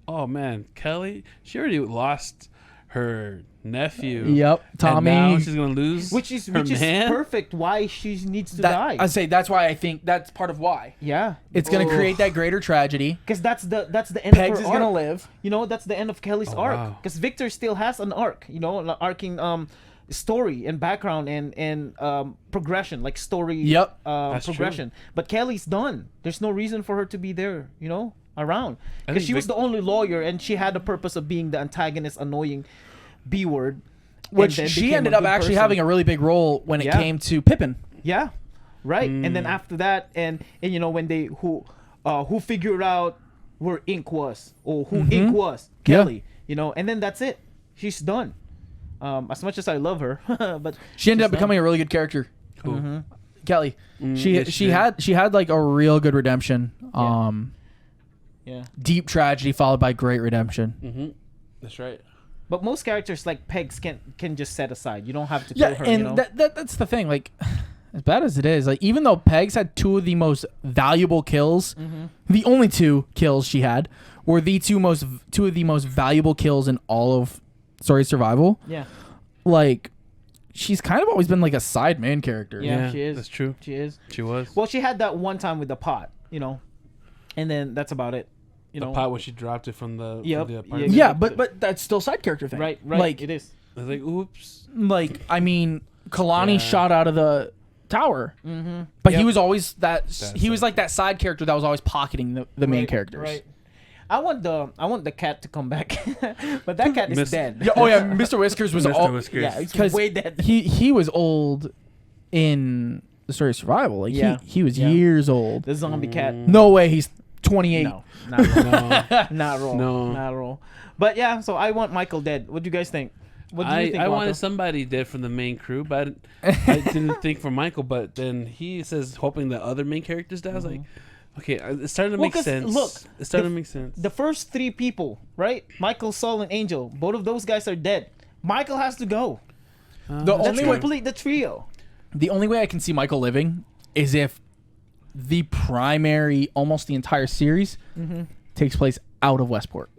Oh man, Kelly, she already lost her nephew. Yep, Tommy. And now she's gonna lose. Which is her man? perfect. Why she needs to die. I say that's why I think that's part of why Yeah. it's gonna create that greater tragedy. Because that's the end Pegs of is her gonna arc. live. You know, that's the end of Kelly's Oh, arc. wow. Because Victor still has an arc. You know, an arcing story and background and progression, like story. Yep. That's progression. But Kelly's done. There's no reason for her to be there. You know, around. I Because think she was the only lawyer, and she had the purpose of being the antagonist, annoying B word. Which and then she became ended a up good actually person. having a really big role when it Yeah. came to Pippin. Yeah, right. And then after that, and you know when they who figured out where Ink was or who Ink was, Yeah. Kelly. You know, and then that's it. She's done. As much as I love her, but She ended she's up becoming a really good character. Cool. Kelly. yes, she she did. had like a real good redemption. done. Yeah. Deep tragedy followed by great redemption. Mm-hmm. That's right. But most characters like Pegs can just set aside. You don't have to kill Yeah, her. and you know? that's the thing. Like, as bad as it is, like even though Pegs had two of the most valuable kills, the only two kills she had were two of the most valuable kills in all of Story Survival. yeah. Like, she's kind of always been like a side main character. Yeah, she is. That's true. She is. She was. Well, she had that one time with the pot, you know, and then that's about it. You The know, pot when she dropped it from the, Yep. from the apartment. Yeah, but that's still side character thing. right. Like, it is. I was like, oops. like I mean, Kalani Yeah. shot out of the tower, but he Yep. was always that. That's He was like that side character that was always pocketing the main characters. Right. I want the cat to come back, but that cat is Miss- dead. Yeah, oh yeah, Mr. Whiskers was Mr. all Whiskers. Yeah, it's because way dead. he was old in the Story of Survival. Like Yeah. he was Yeah. years old. The zombie cat. No way, he's 28. No, not at all. No. Not at all. No. Not at all. But yeah, so I want Michael dead. What do you guys think? What do you think? I Wakka? wanted somebody dead from the main crew, but I didn't think for Michael. But then he says hoping the other main characters die. I was like, okay, it's starting to Well, make 'cause sense. look, it's starting the- to make sense. The first three people, right? Michael, Saul, and Angel. Both of those guys are dead. Michael has to go. The Let's only way, complete the trio. the only way I can see Michael living is if the primary, almost the entire series, takes place out of Westport.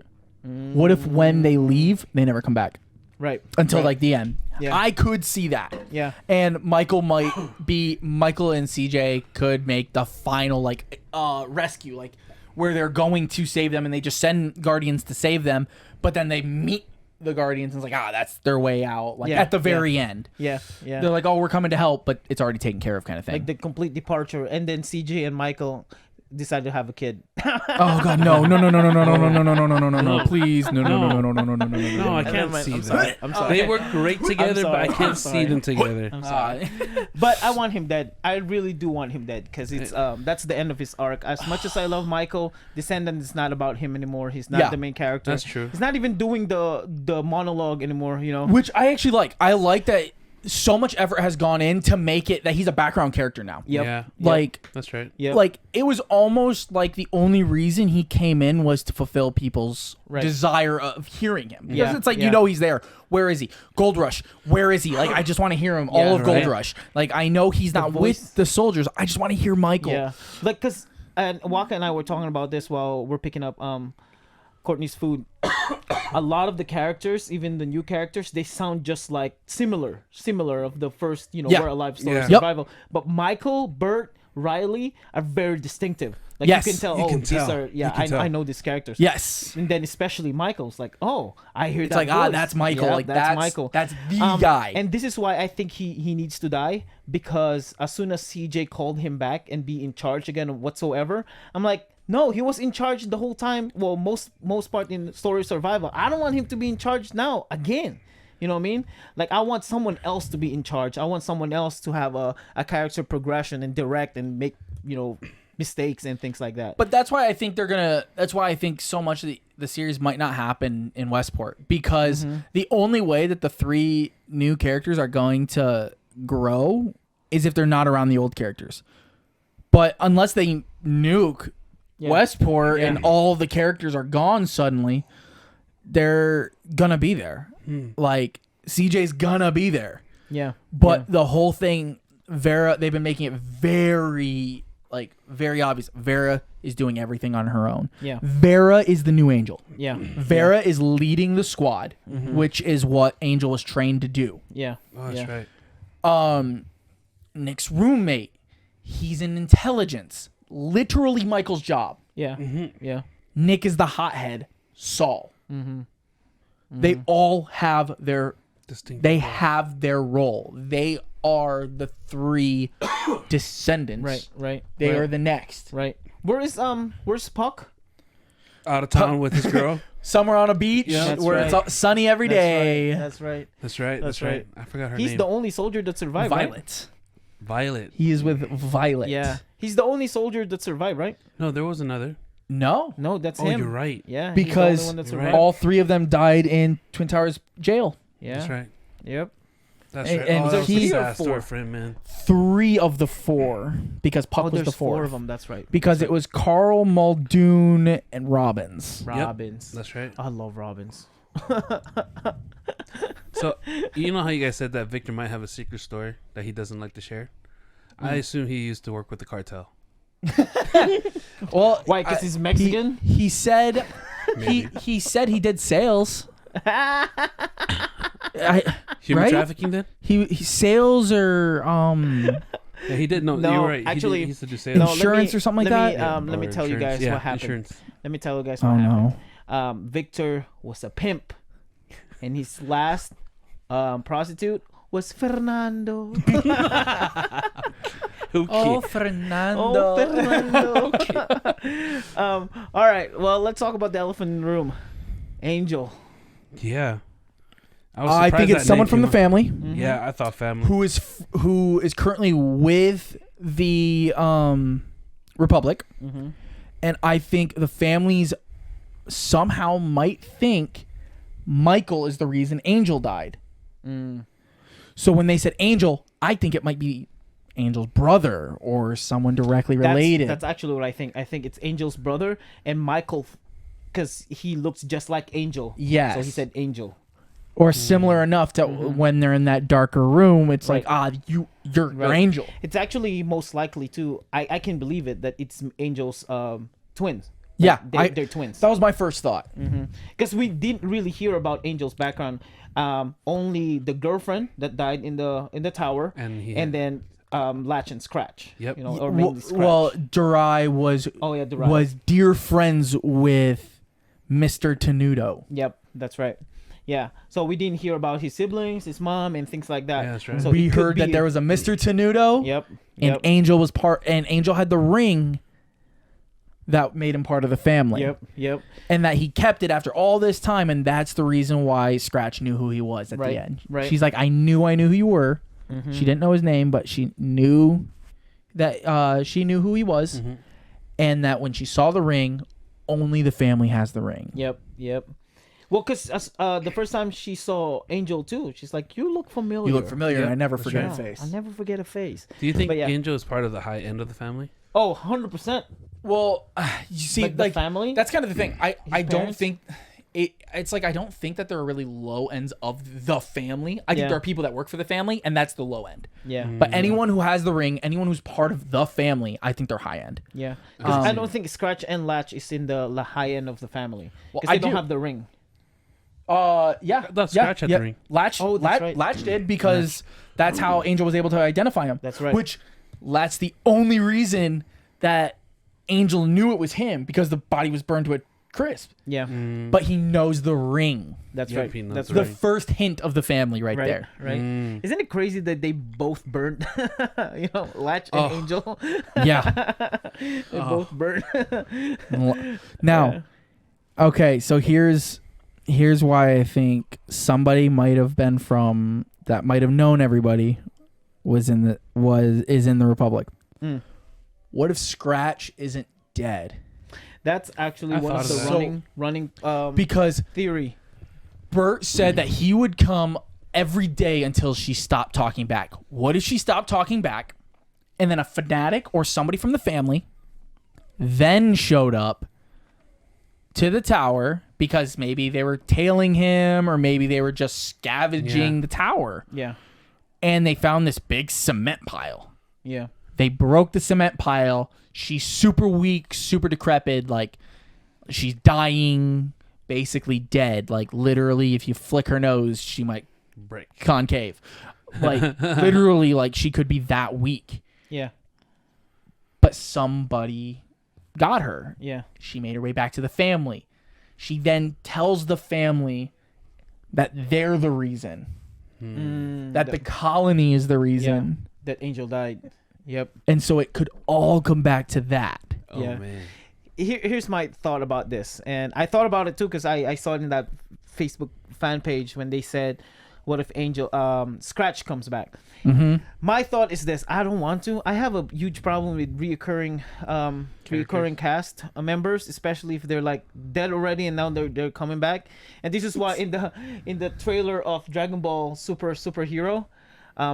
What if when they leave, they never come back Right. until Right. like the end? Yeah. I could see that. Yeah. And Michael and CJ could make the final like rescue, like where they're going to save them and they just send Guardians to save them, but then they meet the Guardians and it's like, that's their way out. Like Yeah, at the very end. Yeah. Yeah. They're like, oh, we're coming to help, but it's already taken care of kind of thing. Like the complete departure, and then CJ and Michael decide to have a kid. Oh god, no, please, no. No, I can't see I'm that. sorry. I'm sorry. They work great together, but I sorry. can't I'm see sorry. them together. I'm sorry. But I want him dead. I really do want him dead because it's that's the end of his arc. As much as I love Michael, Descendant is not about him anymore. He's not Yeah. the main character. That's true. He's not even doing the monologue anymore. You know. Which I actually like. I like that so much effort has gone in to make it that he's a background character now. Yep. Yeah, Like, that's right. Yep. like it was almost like the only reason he came in was to fulfill people's Right. desire of hearing him. Because Yeah, it's like, yeah. you know, he's there. Where is he? Gold Rush. Where is he? Like, I just want to hear him. All Yeah, of Gold right. Rush. Like, I know he's not voice. with the soldiers. I just want to hear Michael. Yeah. Like, cause and Wakka and I were talking about this while we're picking up Courtney's food. A lot of the characters, even the new characters, they sound just like similar of the first, you know, Yeah. We're Alive Story Yeah. Yep. Survival. But Michael, Bert, Riley are very distinctive. Like Yes. you can tell, You can these tell. are You can tell. I know these characters. Yes. And then especially Michael's like, oh, I hear It's that like, voice. that's Michael. Yeah, like, that's Michael. That's the guy. And this is why I think he needs to die, because as soon as CJ called him back and be in charge again of whatsoever, I'm like, no, he was in charge the whole time. Well, most part in Story Survival. I don't want him to be in charge now again. You know what I mean? Like, I want someone else to be in charge. I want someone else to have a character progression and direct and make, mistakes and things like that. But that's why I think that's why I think so much of the series might not happen in Westport, because the only way that the 3 new characters are going to grow is if they're not around the old characters. But unless they nuke Westport and all the characters are gone suddenly, they're gonna be there. Like, CJ's gonna be there. Yeah. But the whole thing, Vera, they've been making it very obvious. Vera is doing everything on her own. Yeah. Vera is the new Angel. Yeah. Vera is leading the squad, which is what Angel was trained to do. Yeah. Oh, that's right. Nick's roommate, he's in intelligence. Literally Michael's job. Yeah. Yeah. Nick is the hothead, Saul. They all have their Distinct. They have their role. They are the 3 descendants. Right. They are the next. Right. Where's Puck? Out of town with his girl. Somewhere on a beach where it's all sunny every day. That's right. That's right. I forgot her He's name. the only soldier that survived, right? Violet. He is with Violet. Yeah. He's the only soldier that survived, right? No, there was another. No, that's Oh, him. you're right. Yeah. because he's the only one that survived. all 3 of them died in Twin Towers jail. Yeah. That's right. Yep. That's And- right. and That was a he- sad story 4. for him, man. 3 of the 4, because Puck was there's the 4th. 4 of them. That's right. Because it was Carl, Muldoon, and Robbins. Robbins. That's right. I love Robbins. So, you know how you guys said that Victor might have a secret story that he doesn't like to share? I assume he used to work with the cartel. Well, Why? Because he's Mexican. he said Maybe. he said he did sales. Human right? trafficking then? He sales or Yeah, he did. No, No, you're right. actually- he used to do sales. No, Insurance or something like that? Let me Or tell you insurance. guys Yeah, what happened. Insurance. Let me tell you guys what Oh, happened. no. Victor was a pimp, and his last prostitute was Fernando. Oh, Fernando. Oh, Fernando. All right. Well, let's talk about the elephant in the room. Angel. Yeah. was I surprised think it's that someone name from the came family up. Yeah, I thought family. who is currently with the Republic, and I think the families somehow might think Michael is the reason Angel died. So when they said Angel, I think it might be Angel's brother or someone directly related. That's actually what I think. I think it's Angel's brother and Michael, because he looks just like Angel. Yes. So he said Angel. Or similar enough to when they're in that darker room, it's Right. like, you're Right. Angel. It's actually most likely too. I can believe it that it's Angel's twins. Yeah, They're twins. That was my first thought. Because we didn't really hear about Angel's background. Only the girlfriend that died in the tower, And then Latch and Scratch. Yep. You know, or mainly Scratch. Well, Durai was Durai. was dear friends with Mr. Tenuto. Yep, that's right. Yeah. So we didn't hear about his siblings, his mom, and things like that. Yeah, that's right. So We it could heard that be- there was a Mr. Tenuto. Yep. And Angel was and Angel had the ring that made him part of the family. Yep. And that he kept it after all this time, and that's the reason why Scratch knew who he was at Right, the end. right. She's like, I knew who you were. She didn't know his name, but she knew that she knew who he was, and that when she saw the ring, only the family has the ring. Yep. Well, because the first time she saw Angel too, she's like, "You look familiar. You look familiar, Yep, and I never that's forget right. a face. I never forget a face." Do you think But yeah. Angel is part of the high end of the family? Oh, 100%. Well, you see, Like the family? That's kind of the thing. I don't parents? think it's like I don't think that there are really low ends of the family. I think Yeah. there are people that work for the family, and that's the low end. Yeah. But anyone who has the ring, anyone who's part of the family, I think they're high end. Yeah. 'Cause I don't think Scratch and Latch is in the high end of the family. Well, Because I they don't do. have the ring. Yeah. thought Scratch had the ring. Latch, Oh, that's right. Latch did because that's how Angel was able to identify him. That's right. Which that's the only reason that Angel knew it was him, because the body was burned to a crisp. Yeah. But he knows the ring. That's Yep, right. he knows That's the The right. ring. first hint of the family right there. Right. Isn't it crazy that they both burned? Latch and Oh. Angel. Yeah. They both burned. Now, okay, so here's here's why I think somebody might have been from that might have known everybody is in the Republic. Mm. What if Scratch isn't dead? That's actually one of the running because theory. Bert said that he would come every day until she stopped talking back. What if she stopped talking back, and then a fanatic or somebody from the family then showed up to the tower because maybe they were tailing him or maybe they were just scavenging the tower. Yeah. And they found this big cement pile. Yeah. They broke the cement pile. She's super weak, super decrepit. Like, she's dying, basically dead. Like, literally, if you flick her nose, she might break. Concave. Like, literally, like, she could be that weak. Yeah. But somebody got her. Yeah. She made her way back to the family. She then tells the family that they're the reason. That the colony is the reason. That Angel died. Yep. And so it could all come back to that. Oh, man. Here's my thought about this. And I thought about it, too, because I saw it in that Facebook fan page when they said, what if Scratch comes back? Mm-hmm. My thought is this. I don't want to. I have a huge problem with reoccurring cast members, especially if they're like dead already and now they're coming back. And this is why in the trailer of Dragon Ball Superhero,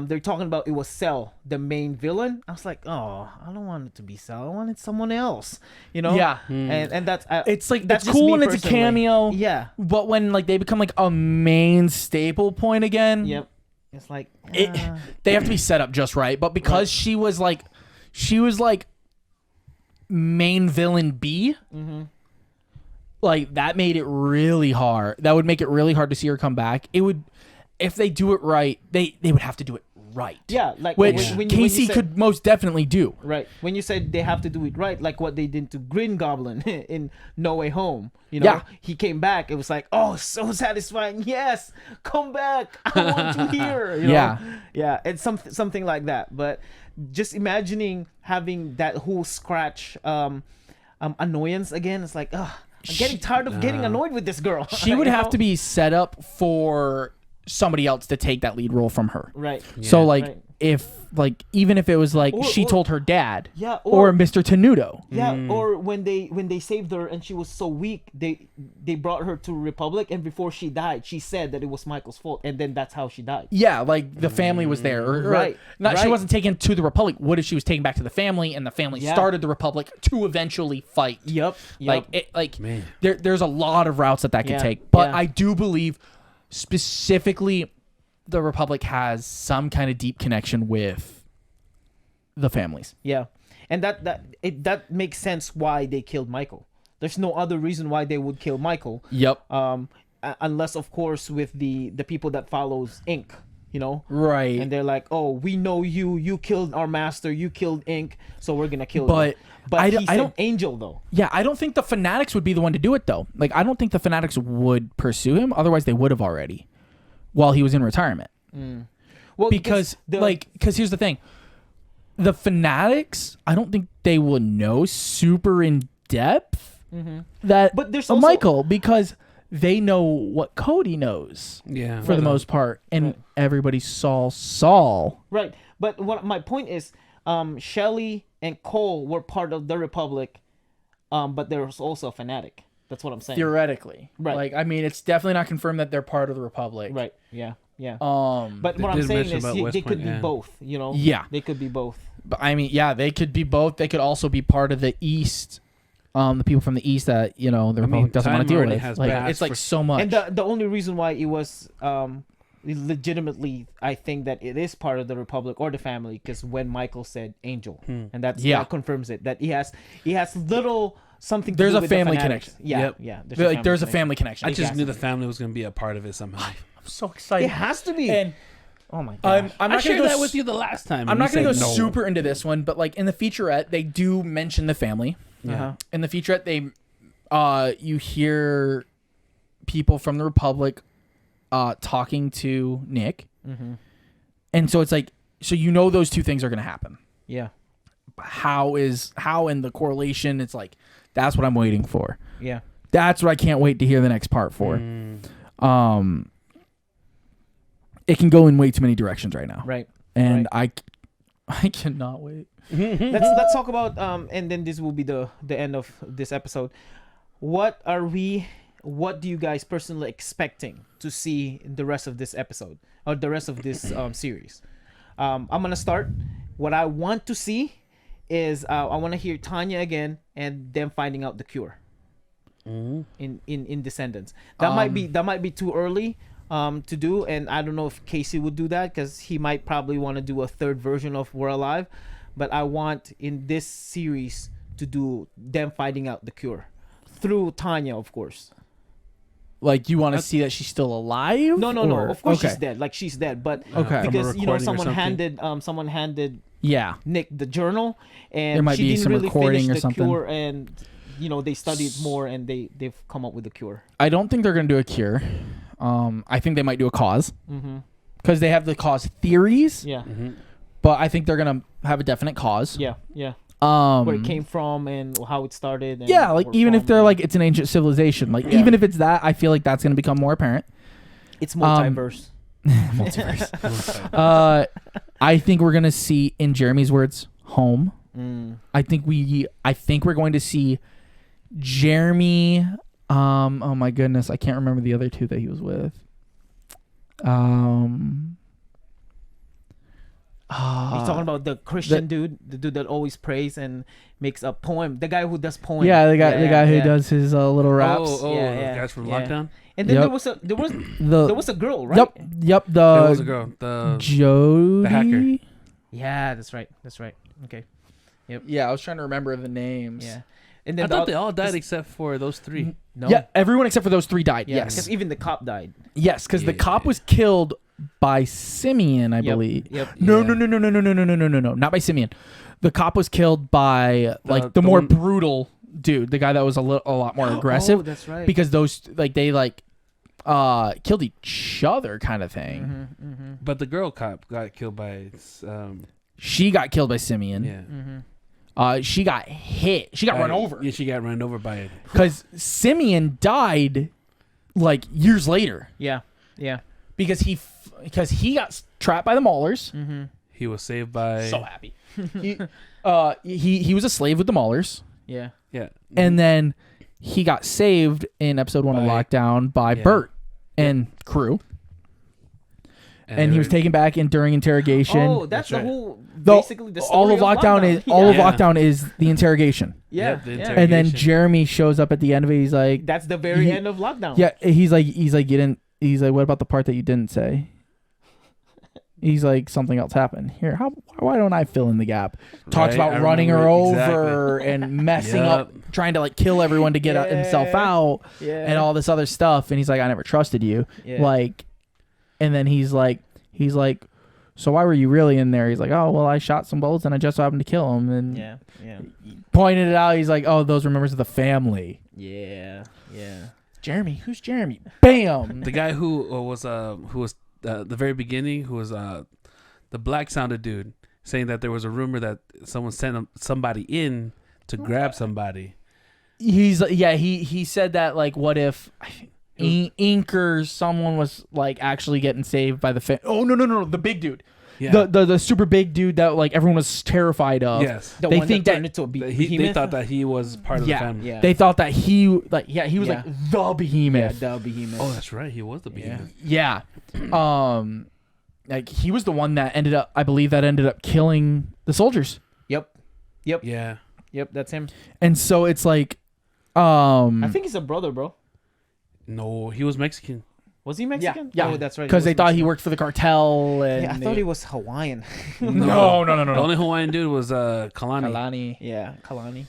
they're talking about it was Cell, the main villain. I was like, oh, I don't want it to be Cell. I wanted someone else, you know? Yeah. And that's it's like that's that's cool when personally. it's a cameo. Yeah. But when like they become like a main staple point again. Yep. It's like they have to be set up just right. But because she was like main villain B, like that made it really hard. That would make it really hard to see her come back. It would, if they do it right, they would have to do it right. Yeah, like which when Casey you said, could most definitely do. Right. When you said they have to do it right, like what they did to Green Goblin in No Way Home. You know, he came back. It was like, oh, so satisfying. Yes, come back. I want you here. You know? Yeah. It's something like that. But just imagining having that whole Scratch annoyance again. It's like, I'm getting tired of getting annoyed with this girl. She would have to be set up for somebody else to take that lead role from her. Right. Yeah. So like if like even if it was like she told her dad. Yeah. Or Mr. Tenuto. Yeah. Or when they saved her and she was so weak, they brought her to Republic, and before she died, she said that it was Michael's fault, and then that's how she died. Yeah, like the family was there. She wasn't taken to the Republic. What if she was taken back to the family, and the family started the Republic to eventually fight? Yep. There's a lot of routes that could take. But I do believe specifically the Republic has some kind of deep connection with the families. Yeah. And that makes sense why they killed Michael. There's no other reason why they would kill Michael. Yep. Unless of course with the people that follows Ink, you know? Right. And they're like, "Oh, we know you killed our master, you killed Ink, so we're going to kill you." But I don't Angel though. Yeah, I don't think the Fanatics would be the one to do it though. Like I don't think the Fanatics would pursue him, otherwise they would have already while he was in retirement. Well, because here's the thing. The Fanatics, I don't think they will know super in depth that but there's also, Michael, because they know what Cody knows. Yeah. For the most part. And everybody saw Saul. Right. But what my point is, Shelley and Cole were part of the Republic, but there was also a Fanatic. That's what I'm saying. Theoretically. Right. Like, I mean, it's definitely not confirmed that they're part of the Republic. Right. Yeah. Yeah. But what I'm saying is they could be both, you know? Yeah. They could be both. But I mean, yeah, they could be both. They could also be part of the East. The people from the East that, you know, the Republic doesn't want to deal with. Like, it's like so much. And the only reason why it was legitimately, I think that it is part of the Republic or the family, because when Michael said Angel, and that confirms it, that he has little something to there's do a with family the connection. Yeah. There's a family connection. I just knew the family was going to be a part of it somehow. I'm so excited. It has to be. And oh my god! I'm I not shared gonna that with you the last time. I'm not going to go super into this one, but like in the featurette, they do mention the family. Yeah. In the featurette, they you hear people from the Republic talking to Nick, and so it's like, so you know those two things are going to happen. Yeah. How in the correlation? It's like that's what I'm waiting for. Yeah. That's what I can't wait to hear the next part for. It can go in way too many directions right now. Right. And I cannot wait. Let's talk about and then this will be the end of this episode. What do you guys personally expecting to see in the rest of this episode or the rest of this series? I'm gonna start. What I want to see is I want to hear Tanya again and them finding out the cure in Descendants. That might be too early to do, and I don't know if Casey would do that because he might probably want to do a third version of We're Alive. But I want in this series to do them finding out the cure through Tanya, of course. Like, you want to see that she's still alive? No. Of course she's dead. Like, she's dead. But because someone handed Nick the journal, and there might she be didn't some really recording finish or the something. cure, and they studied more and they've come up with a cure. I don't think they're gonna do a cure. I think they might do a cause because they have the cause theories. Yeah. But I think they're gonna have a definite cause. Yeah. Where it came from and how it started. And yeah, like even if they're like it's an ancient civilization, like even if it's that, I feel like that's gonna become more apparent. It's multiverse. Multiverse. I think we're gonna see, in Jeremy's words, home. I think we're going to see Jeremy. Oh my goodness, I can't remember the other two that he was with. He's talking about the Christian dude, the dude that always prays and makes a poem. The guy who does poems. Yeah, the guy who does his little raps. Oh, the guys from Lockdown. And then there was a girl, right? Yep. There was a girl. The Jody. The hacker. Yeah, that's right. Okay. Yep. Yeah, I was trying to remember the names. Yeah. And then I thought they all died except for those three. No. Yeah, everyone except for those three died. Yeah, Yes. because even the cop died. Yes, because the cop was killed by Simeon, I believe. Yep. No, not by Simeon. The cop was killed by the more brutal dude, the guy that was a lot more aggressive. Oh, that's right. Because those they killed each other, kind of thing. But the girl cop got killed by. She got killed by Simeon. Yeah. She got hit. She got run over. Yeah, she got run over by it. Because Simeon died years later. Yeah. Because he got trapped by the Maulers. He was saved by. So happy. He was a slave with the Maulers. Yeah. Yeah. And then he got saved in episode 1 of Lockdown by Bert and crew. And he was taken back during interrogation. Oh, that's the whole. Basically, the story all of Lockdown is all of Lockdown is the interrogation. Yeah. The interrogation. And then Jeremy shows up at the end of it. He's like, that's the very end of Lockdown. Yeah. He's like, you didn't. He's like, what about the part that you didn't say? He's like, something else happened here. Why don't I fill in the gap? Talks about running her over and messing up, trying to kill everyone to get himself out and all this other stuff. And he's like, I never trusted you. Yeah. And then he's like, so why were you really in there? He's like, oh, well, I shot some bullets and I just happened to kill him. And pointed it out. He's like, oh, those were members of the family. Yeah. Jeremy, who's Jeremy? Bam. The guy who was the very beginning, who was the black sounded dude, saying that there was a rumor that someone sent somebody in to grab somebody. He said that what if Ink or someone was actually getting saved by the Oh no, the big dude. Yeah. The super big dude that everyone was terrified of. Yes. They think that they thought that he was part of the family. Yeah. They thought that he was the behemoth. Yeah, the behemoth. Oh, that's right. He was the behemoth. Yeah. He was the one that ended up killing the soldiers. Yep. Yeah. Yep, that's him. And so it's I think he's a brother, bro. No, he was Mexican. Was he Mexican? Yeah. Oh, that's right. Because they thought he worked for the cartel. And I thought he was Hawaiian. No. The only Hawaiian dude was Kalani. Yeah, Kalani.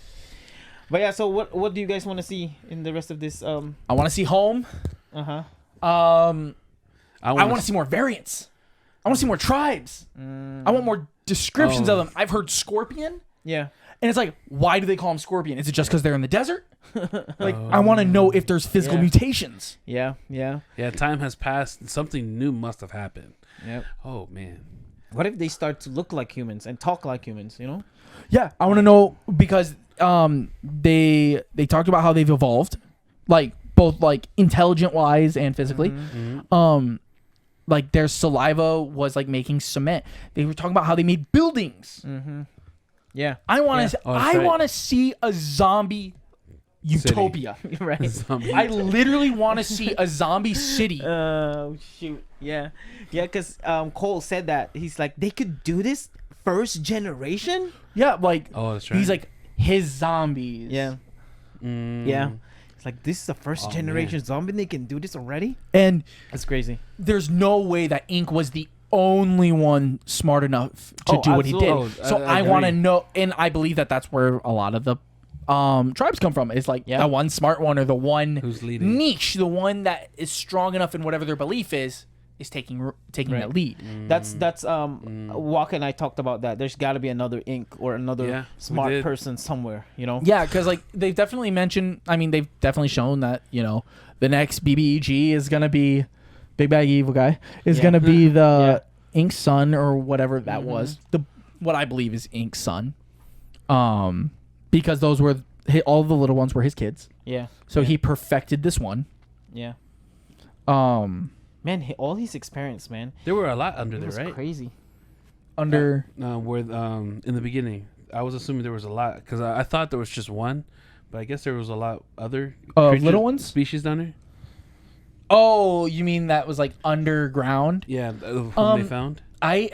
But yeah, so what do you guys want to see in the rest of this? I want to see home. Uh-huh. I want to see more variants. I want to see more tribes. I want more descriptions of them. I've heard Scorpion. Yeah. And it's why do they call him Scorpion? Is it just because they're in the desert? I want to know if there's physical mutations. Yeah. Time has passed. Something new must have happened. Yep. Oh man. What if they start to look like humans and talk like humans? Yeah, I want to know because they talked about how they've evolved, like both like intelligent wise and physically. Like their saliva was like making cement. They were talking about how they made buildings. Yeah. I want to. Oh, that's I right. want to see a zombie utopia. Right. Zombie. I literally want to see a zombie city. Oh shoot. Yeah. Yeah. Because Cole said that he's like they could do this first generation. Yeah, like Oh, that's right. he's like his zombies. Yeah. Yeah. It's like this is the first Oh, generation man. zombie. They can do this already. And That's crazy. there's no way that Ink was the only one smart enough to Oh, do what he did. absolutely. Oh, So I I want to agree. know, and I believe that that's where a lot of the tribes come from. It's like Yeah. the one smart one or the one Who's leading. niche, the one that is strong enough in whatever their belief is taking Right. that lead. That's Wakka and I talked about that. There's got to be another Ink or another Yeah, we smart did. person somewhere. You know. Yeah, because like they've definitely mentioned. I mean, they've definitely shown that the next BBEG is gonna be Big Bad Evil Guy is Yeah. gonna be the Yeah. Ink's son or whatever that was. What I believe is Ink's son. Because those were all the little ones were his kids. Yeah. So he perfected this one. Yeah. Um, Man, all his experience, man. There were a lot under It there, was right? crazy. under Where in the beginning, I was assuming there was a lot because I thought there was just one, but I guess there was a lot other little ones. species down there. Oh, you mean that was like underground? Yeah, whom they found. I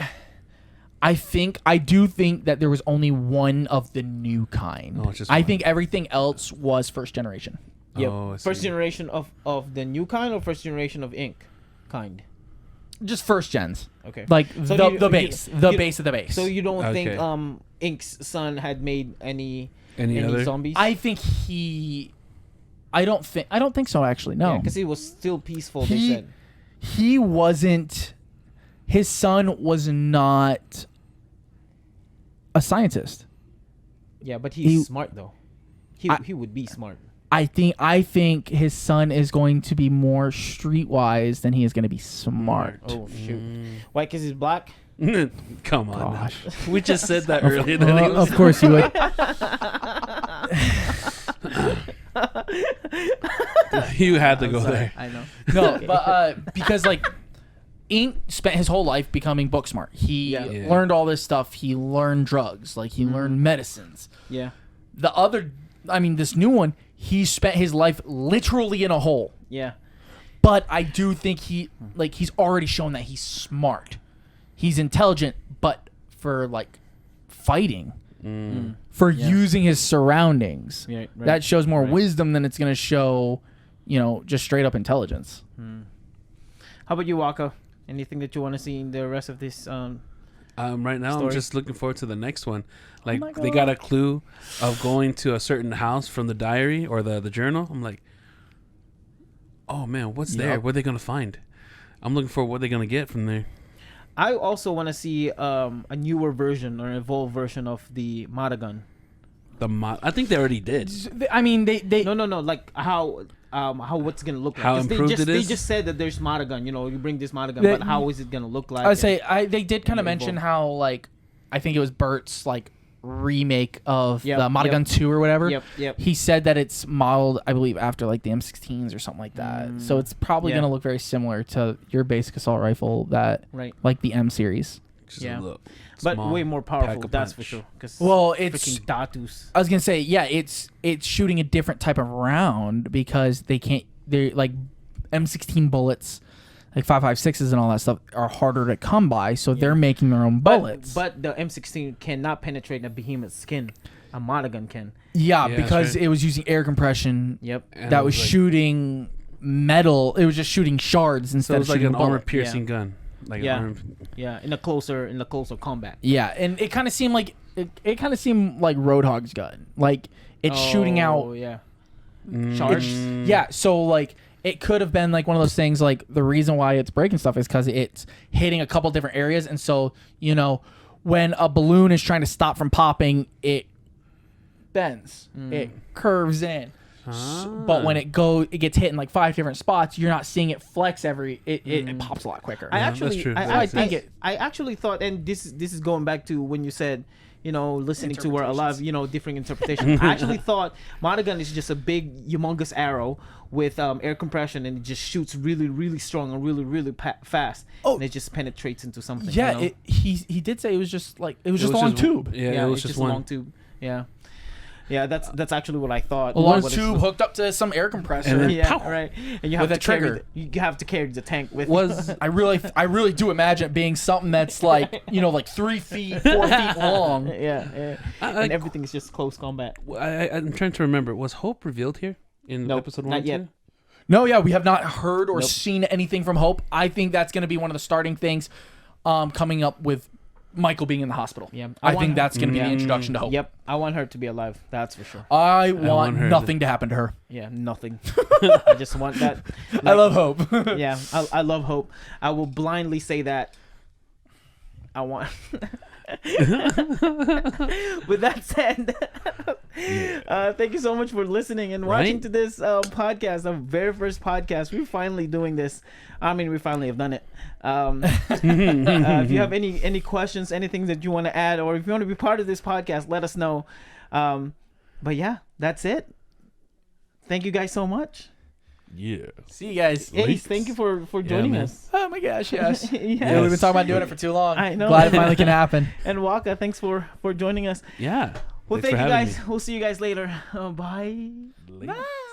do think that there was only one of the new kind. Oh, it's just I one. think everything else was first generation. Yep. Oh, I First see. generation of the new kind or first generation of Ink kind. Just first gens. Okay. Like So the you- base. you- The you- base of the base. So you don't think Okay. Ink's son had made any Any other? zombies? I think I don't think so actually. No. because he was still peaceful. He- They said. He wasn't his son was not a scientist. Yeah, but he's he- smart though. He would be smart. I think his son is going to be more streetwise than he is going to be smart. Oh shoot! Why? Because he's black. Come on, now. Gosh. We just said that earlier. That he was Of course you would. you had to go Sorry, there. I know. No, but because like Ink spent his whole life becoming book smart. He Yeah. Yeah. learned all this stuff. He learned drugs. Like he learned medicines. Yeah. This new one, he spent his life literally in a hole. Yeah. But I do think he's already shown that he's smart. He's intelligent, but for like fighting, for using his surroundings, Right, right, that shows more right. wisdom than it's going to show, just straight up intelligence. How about you, Wakka? Anything that you want to see in the rest of this? Right now, Story. I'm just looking forward to the next one. Like my they got God. a clue of going to a certain house from the diary or the journal. I'm like, oh man, what's there? Yup. What are they gonna find? I'm looking for what they're gonna get from there. I also want to see a newer version or evolved version of the Madagun. I think they already did. I mean, they No, like how what's gonna look like. How 'Cause improved it they is? just said that there's Madagun. You bring this Madagun, They- but how is it gonna look like? I would say they did kind of and mention evolve. how like I think it was Bert's like remake of Yep, the Madagun 2 or whatever. Yep. He said that it's modeled, I believe, after like the M16s or something like that. So it's probably yeah. gonna look very similar to your basic assault rifle that Right. like the M series. Just Yeah. a little But small way more pack powerful. a That's for punch. sure. Cause Well, it's freaking Datus. I was gonna say, yeah, it's shooting a different type of round because they're like M16 bullets, like 5.56s and all that stuff are harder to come by, so they're making their own bullets. But the M16 cannot penetrate a behemoth's skin. A Madagun can. yeah, Yeah, that's because right. it was using air compression Yep. And that it was like- shooting metal. It was just shooting shards So instead it of was like shooting an a armor bullet. piercing gun. Like Yeah. an armor. Yeah. In the closer combat. Yeah, and it kind of seemed like Roadhog's gun. Like it's shooting Oh, out Yeah. charge. Yeah, so like it could have been like one of those things. Like the reason why it's breaking stuff is because it's hitting a couple different areas, and so when a balloon is trying to stop from popping, it bends, it curves in. But when it gets hit in like 5 different spots, you're not seeing it flex it pops a lot quicker. I that's actually, true. I, That's I, true. I actually thought, and this is going back to when you said listening to We're Alive, different interpretation. I actually thought Matagun is just a big, humongous arrow with air compression, and it just shoots really, really strong and really, really fast. And it just penetrates into something. Yeah, he did say it was just like it was just a long tube. Yeah, it was just a long tube. Yeah. Yeah, that's actually what I thought. A long tube hooked up to some air compressor. And then, right. And you have with to a trigger. you have to carry the tank with. I really do imagine it being something that's like 3 feet, 4 feet long. Yeah. And everything is just close combat. I'm trying to remember. Was Hope revealed here in episode 1 not and yet. 2? No, yeah, we have not heard or seen anything from Hope. I think that's going to be one of the starting things coming up with Michael being in the hospital. Yeah, I think that's going to be the introduction to Hope. Yep, I want her to be alive. That's for sure. I want nothing to happen to her. Yeah, nothing. I just want that. I love Hope. Yeah, I love Hope. I will blindly say that. I want. With that said, thank you so much for listening and watching to this podcast, our very first podcast. We're finally doing this. I mean, we finally have done it. If you have any questions, anything that you want to add, or if you want to be part of this podcast, let us know. But yeah, that's it. Thank you guys so much. Yeah. See you guys. Ace, thank you for joining us. Oh my gosh, yes. Yes. Yeah, we've been talking about doing it for too long. I know. Glad it finally can happen. And Wakka, thanks for joining us. Yeah. Well, Thanks thank for you having guys. me. We'll see you guys later. Bye. Later. Bye.